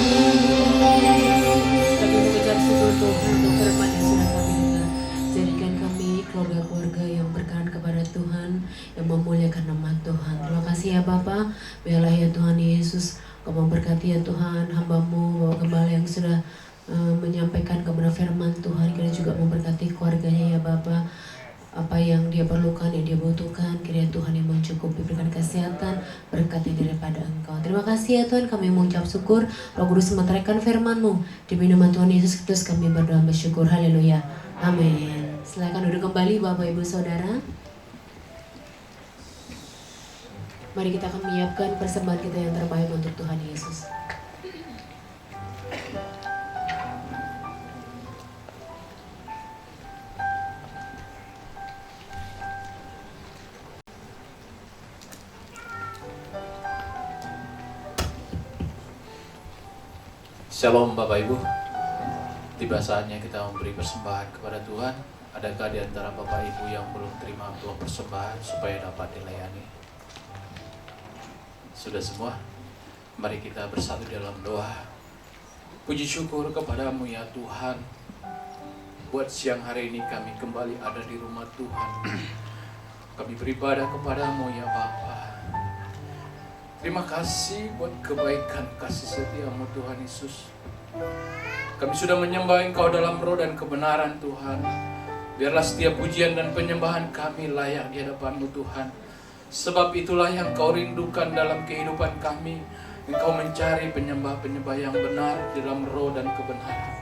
Kami mengucap syukur Tuhan untuk firman yang sudah kami dengar. Jadikan kami keluarga-keluarga yang berkenan kepada Tuhan, yang memuliakan nama Tuhan. Terima kasih ya Bapa. Biarlah ya Tuhan Yesus, Kau memberkati ya Tuhan hamba-Mu, Bapak Gembala yang sudah menyampaikan kepada firman Tuhan. Kira juga memberkati keluarganya ya Bapa. Apa yang dia perlukan, yang dia butuhkan, kiranya Tuhan yang mencukupi, berikan kesehatan, berkat yang daripada Engkau. Terima kasih ya Tuhan, kami mengucap syukur. Roh Kudus memeteraikan firman-Mu. Demi nama Tuhan Yesus Kristus kami berdoa bersyukur. Haleluya. Amin. Silakan duduk kembali Bapak Ibu Saudara. Mari kita akan menyiapkan persembahan kita yang terbaik untuk Tuhan Yesus. Shalom Bapak Ibu. Tiba saatnya kita memberi persembahan kepada Tuhan. Adakah di antara Bapak Ibu yang belum terima amplop persembahan supaya dapat dilayani? Sudah semua? Mari kita bersatu dalam doa. Puji syukur kepadamu ya Tuhan. Buat siang hari ini kami kembali ada di rumah Tuhan. Kami beribadah kepadamu ya Bapa. Terima kasih buat kebaikan kasih setiamu Tuhan Yesus. Kami sudah menyembah Engkau dalam roh dan kebenaran Tuhan. Biarlah setiap pujian dan penyembahan kami layak di hadapan-Mu Tuhan. Sebab itulah yang Kau rindukan dalam kehidupan kami. Engkau mencari penyembah-penyembah yang benar dalam roh dan kebenaran.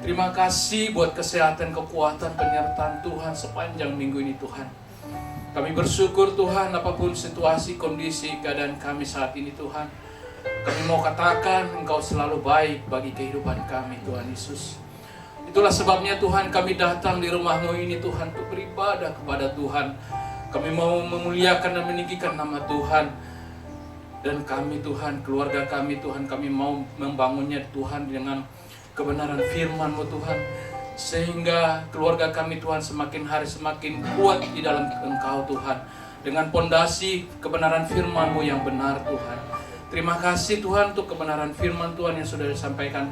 Terima kasih buat kesehatan, kekuatan, penyertaan Tuhan sepanjang minggu ini Tuhan. Kami bersyukur Tuhan apapun situasi, kondisi, keadaan kami saat ini Tuhan. Kami mau katakan Engkau selalu baik bagi kehidupan kami Tuhan Yesus. Itulah sebabnya Tuhan kami datang di rumah-Mu ini Tuhan untuk beribadah kepada Tuhan. Kami mau memuliakan dan meninggikan nama Tuhan. Dan kami Tuhan, keluarga kami Tuhan, kami mau membangunnya Tuhan dengan kebenaran firman-Mu Tuhan. Sehingga keluarga kami Tuhan semakin hari semakin kuat di dalam Engkau Tuhan. Dengan pondasi kebenaran firman-Mu yang benar Tuhan. Terima kasih Tuhan untuk kebenaran firman Tuhan yang sudah disampaikan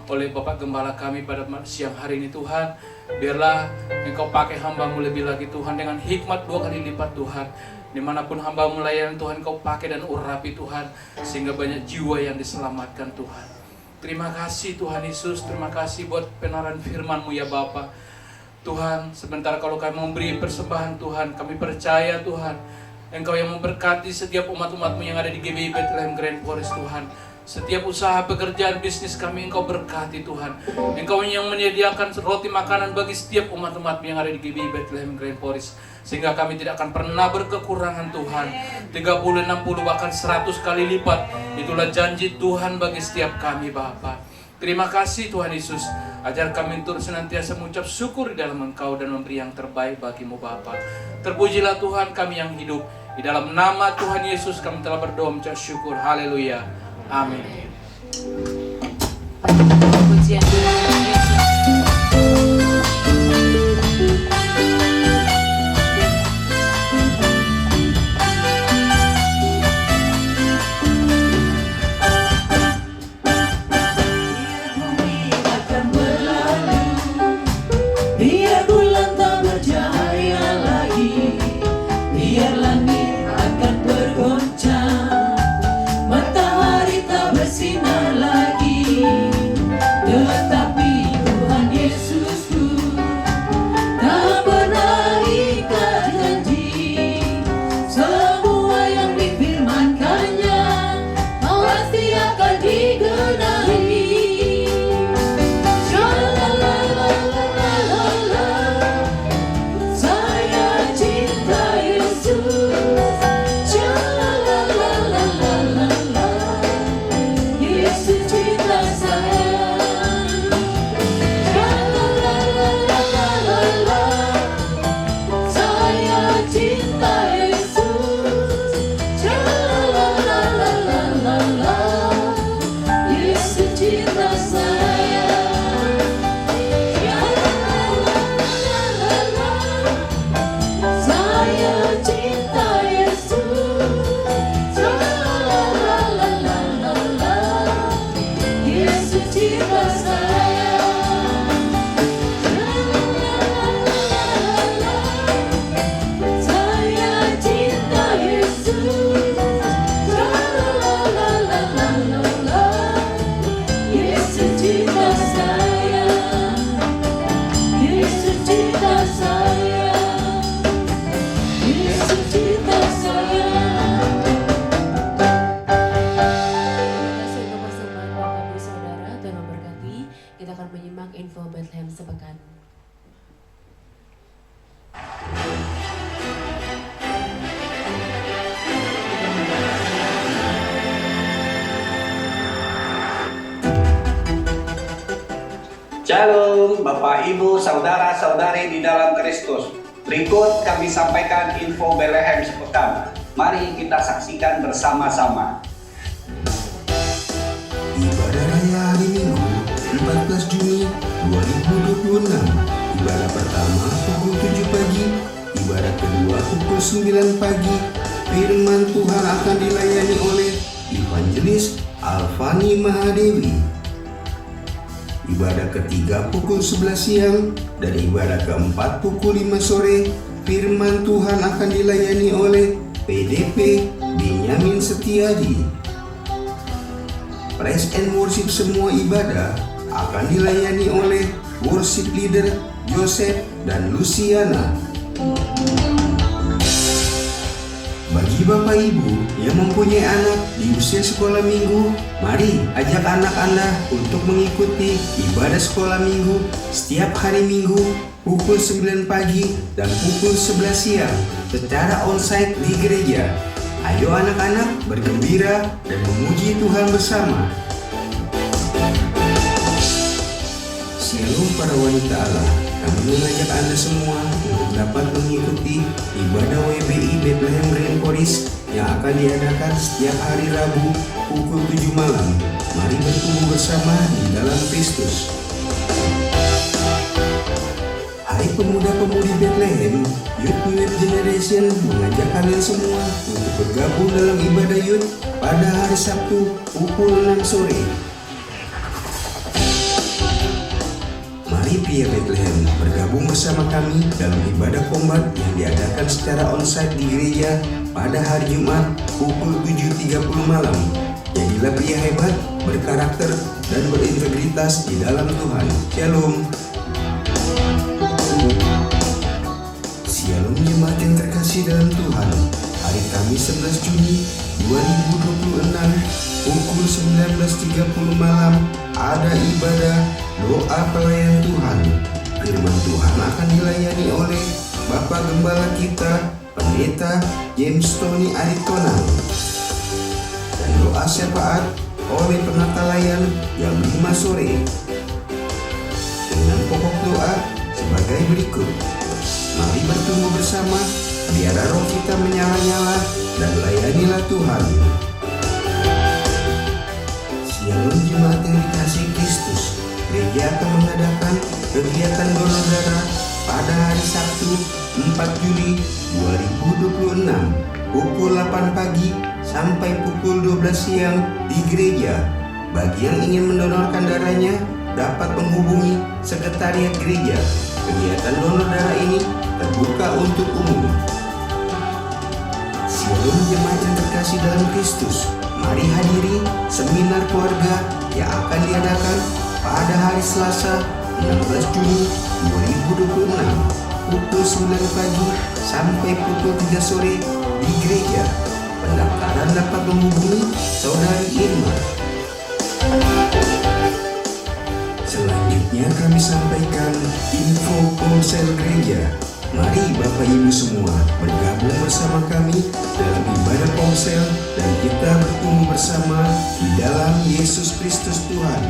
oleh Bapak Gembala kami pada siang hari ini Tuhan. Biarlah Engkau pakai hamba-Mu lebih lagi Tuhan dengan hikmat 2 kali lipat Tuhan. Dimanapun hamba-Mu layanan Tuhan Kau pakai dan urapi Tuhan. Sehingga banyak jiwa yang diselamatkan Tuhan. Terima kasih Tuhan Yesus, terima kasih buat penaran firman-Mu ya Bapa. Tuhan, sebentar kalau kami memberi persembahan Tuhan, kami percaya Tuhan, Engkau yang memberkati setiap umat-umat-Mu yang ada di GBI Bethlehem Grand Forest Tuhan. Setiap usaha, pekerjaan, bisnis kami Engkau berkati Tuhan. Engkau yang menyediakan roti makanan bagi setiap umat-umat yang ada di GBI Bethlehem Grand Forest. Sehingga kami tidak akan pernah berkekurangan Tuhan. 30, 60, bahkan 100 kali lipat. Itulah janji Tuhan bagi setiap kami Bapa. Terima kasih Tuhan Yesus. Ajar kami untuk senantiasa mengucap syukur di dalam Engkau dan memberi yang terbaik bagi-Mu Bapa. Terpujilah Tuhan kami yang hidup. Di dalam nama Tuhan Yesus kami telah berdoa mengucap syukur. Haleluya. Amin. Pujian Tuhan Yesus. Biar bulan tak bercahaya lagi, biar langit akan bergoncang, matahari tak bersinar lagi, tetapi Shalom Bapak Ibu Saudara-saudari di dalam Kristus. Berikut kami sampaikan info Bethlehem sepekan. Mari kita saksikan bersama-sama. Ibadah Raya hari Minggu 14 Juni 2026. Ibadah pertama pukul 7 pagi, ibadah kedua pukul 9 pagi. Firman Tuhan akan dilayani oleh Evangelis Alfani Mahadewi. Ibadah ketiga pukul 11 siang dan ibadah keempat pukul 5 sore. Firman Tuhan akan dilayani oleh PDP Benyamin Setiadi. Praise and worship semua ibadah akan dilayani oleh worship leader Joseph dan Luciana. Bagi Bapak Ibu yang mempunyai anak di usia sekolah minggu, mari ajak anak Anda untuk mengikuti ibadah sekolah minggu setiap hari Minggu pukul 9 pagi dan pukul 11 siang secara onsite di gereja. Ayo anak-anak bergembira dan memuji Tuhan bersama. Shalom para wanita Allah. Kami mengajak Anda semua untuk dapat mengikuti ibadah WBI Bethlehem Rainforest yang akan diadakan setiap hari Rabu pukul 7 malam. Mari bertumbuh bersama di dalam Kristus. Hari Pemuda-Pemudi Bethlehem Youth New Generation mengajak kalian semua untuk bergabung dalam ibadah youth pada hari Sabtu pukul 6 sore. Mari pria Bethlehem bergabung bersama kami dalam ibadah kombat yang diadakan secara onsite di gereja pada hari Jumat pukul 7.30 malam. Jadilah pria hebat, berkarakter, dan berintegritas di dalam Tuhan. Shalom. Shalom jemaat yang terkasih dalam Tuhan. Hari Kamis 11 Juni 2026 pukul 19.30 malam ada ibadah doa pelayan Tuhan. Firman Tuhan akan dilayani oleh Bapak Gembala kita, Pendeta James Tony Aritonang. Dan doa syafaat oleh penata layan jam 5 sore. Dengan pokok doa sebagai berikut. Mari bertumbuh bersama, biar roh kita menyala-nyala dan layanilah Tuhan. Shalom jemaat yang dikasihi Kristus. Gereja akan mengadakan kegiatan donor darah pada hari Sabtu 4 Juli 2026 pukul 8 pagi sampai pukul 12 siang di gereja. Bagi yang ingin mendonorkan darahnya dapat menghubungi sekretariat gereja. Kegiatan donor darah ini terbuka untuk umum. Shalom jemaat yang terkasih dalam Kristus. Mari hadiri seminar keluarga yang akan diadakan pada hari Selasa 16 Juni 2026 pukul 9 pagi sampai pukul 3 sore di gereja. Pendaftaran dapat menghubungi Saudari Irma. Selanjutnya kami sampaikan info ponsel gereja. Mari Bapak Ibu semua bergabung bersama kami dalam ibadah ponsel dan kita bertumbuh bersama di dalam Yesus Kristus Tuhan.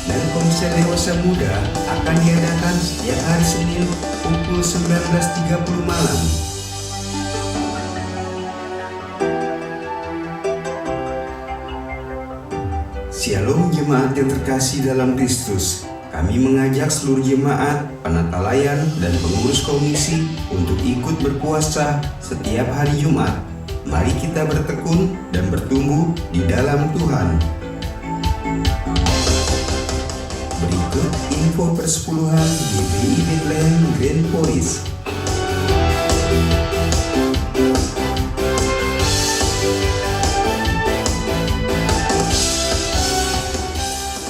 Dan ponsel dewasa muda akan diadakan setiap hari Senin pukul 19.30 malam. Shalom jemaat yang terkasih dalam Kristus. Kami mengajak seluruh jemaat, penata layan, dan pengurus komisi untuk ikut berpuasa setiap hari Jumat. Mari kita bertekun dan bertumbuh di dalam Tuhan. Berikut info persepuluhan GBI Bethlehem Rainforest.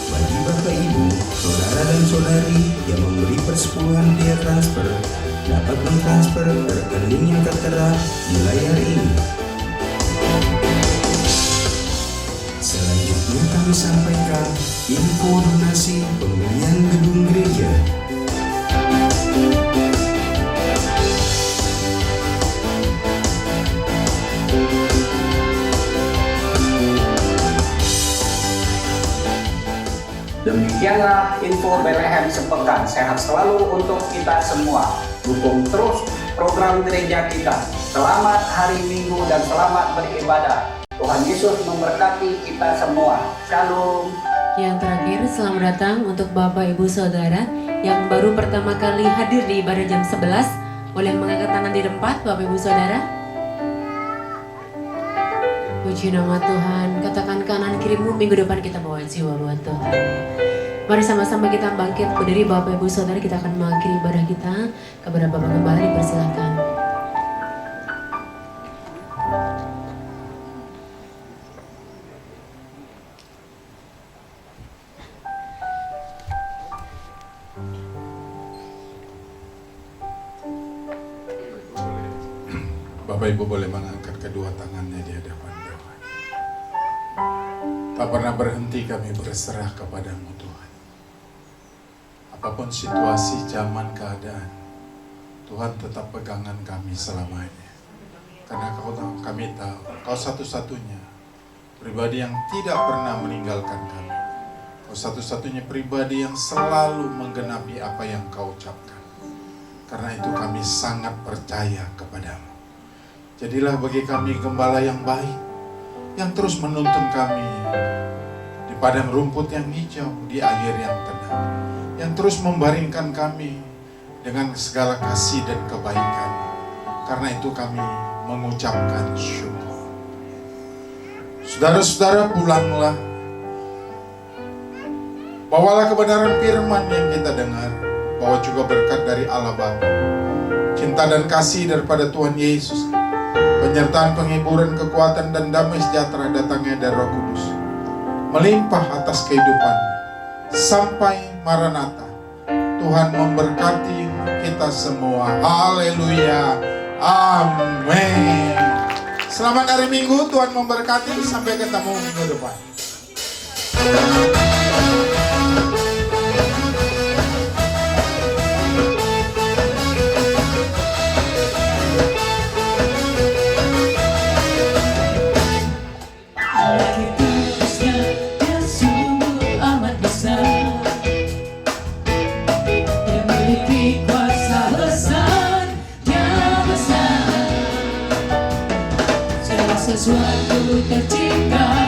Bagi Bapak Ibu, saudara dan saudari yang memberi persepuluhan via transfer dapat mentransfer ke rekening yang tertera di layar ini. Selanjutnya kami sampaikan info donasi pembelian gedung gereja. Demi Demikianlah info Bethlehem sepekan. Sehat selalu untuk kita semua. Dukung terus program gereja kita. Selamat hari Minggu dan selamat beribadah. Tuhan Yesus memberkati kita semua. Shalom. Yang terakhir, selamat datang untuk Bapak Ibu Saudara yang baru pertama kali hadir di ibadah jam 11. Boleh mengangkat tangan di tempat, Bapak Ibu Saudara. Puji nama Tuhan. Katakan kanan kirimu, minggu depan kita bawa jiwa buat Tuhan. Mari sama-sama kita bangkit berdiri, Bapak Ibu Saudara. Kita akan mengakhiri ibadah kita. Kepada Bapak Gembala dipersilakan. Bapak Ibu boleh mengangkat kedua tangannya di hadapan Tuhan. Tak pernah berhenti kami berserah kepadamu Tuhan. Apapun situasi, zaman, keadaan, Tuhan tetap pegangan kami selamanya. Karena kami tahu Kau satu-satunya pribadi yang tidak pernah meninggalkan kami. Kau satu-satunya pribadi yang selalu menggenapi apa yang Kau ucapkan. Karena itu kami sangat percaya kepadamu. Jadilah bagi kami gembala yang baik, yang terus menuntun kami di padang rumput yang hijau, di air yang tenang, yang terus membaringkan kami dengan segala kasih dan kebaikan. Karena itu kami mengucapkan syukur. Saudara-saudara, pulanglah, bawalah kebenaran firman yang kita dengar, bawa juga berkat dari Allah Bapa, cinta dan kasih daripada Tuhan Yesus, penyertaan, penghiburan, kekuatan, dan damai sejahtera datangnya dari Roh Kudus melimpah atas kehidupan sampai Maranatha. Tuhan memberkati kita semua. Haleluya. Amin. Selamat hari Minggu. Tuhan memberkati. Sampai ketemu minggu depan. Sesuatu tercipta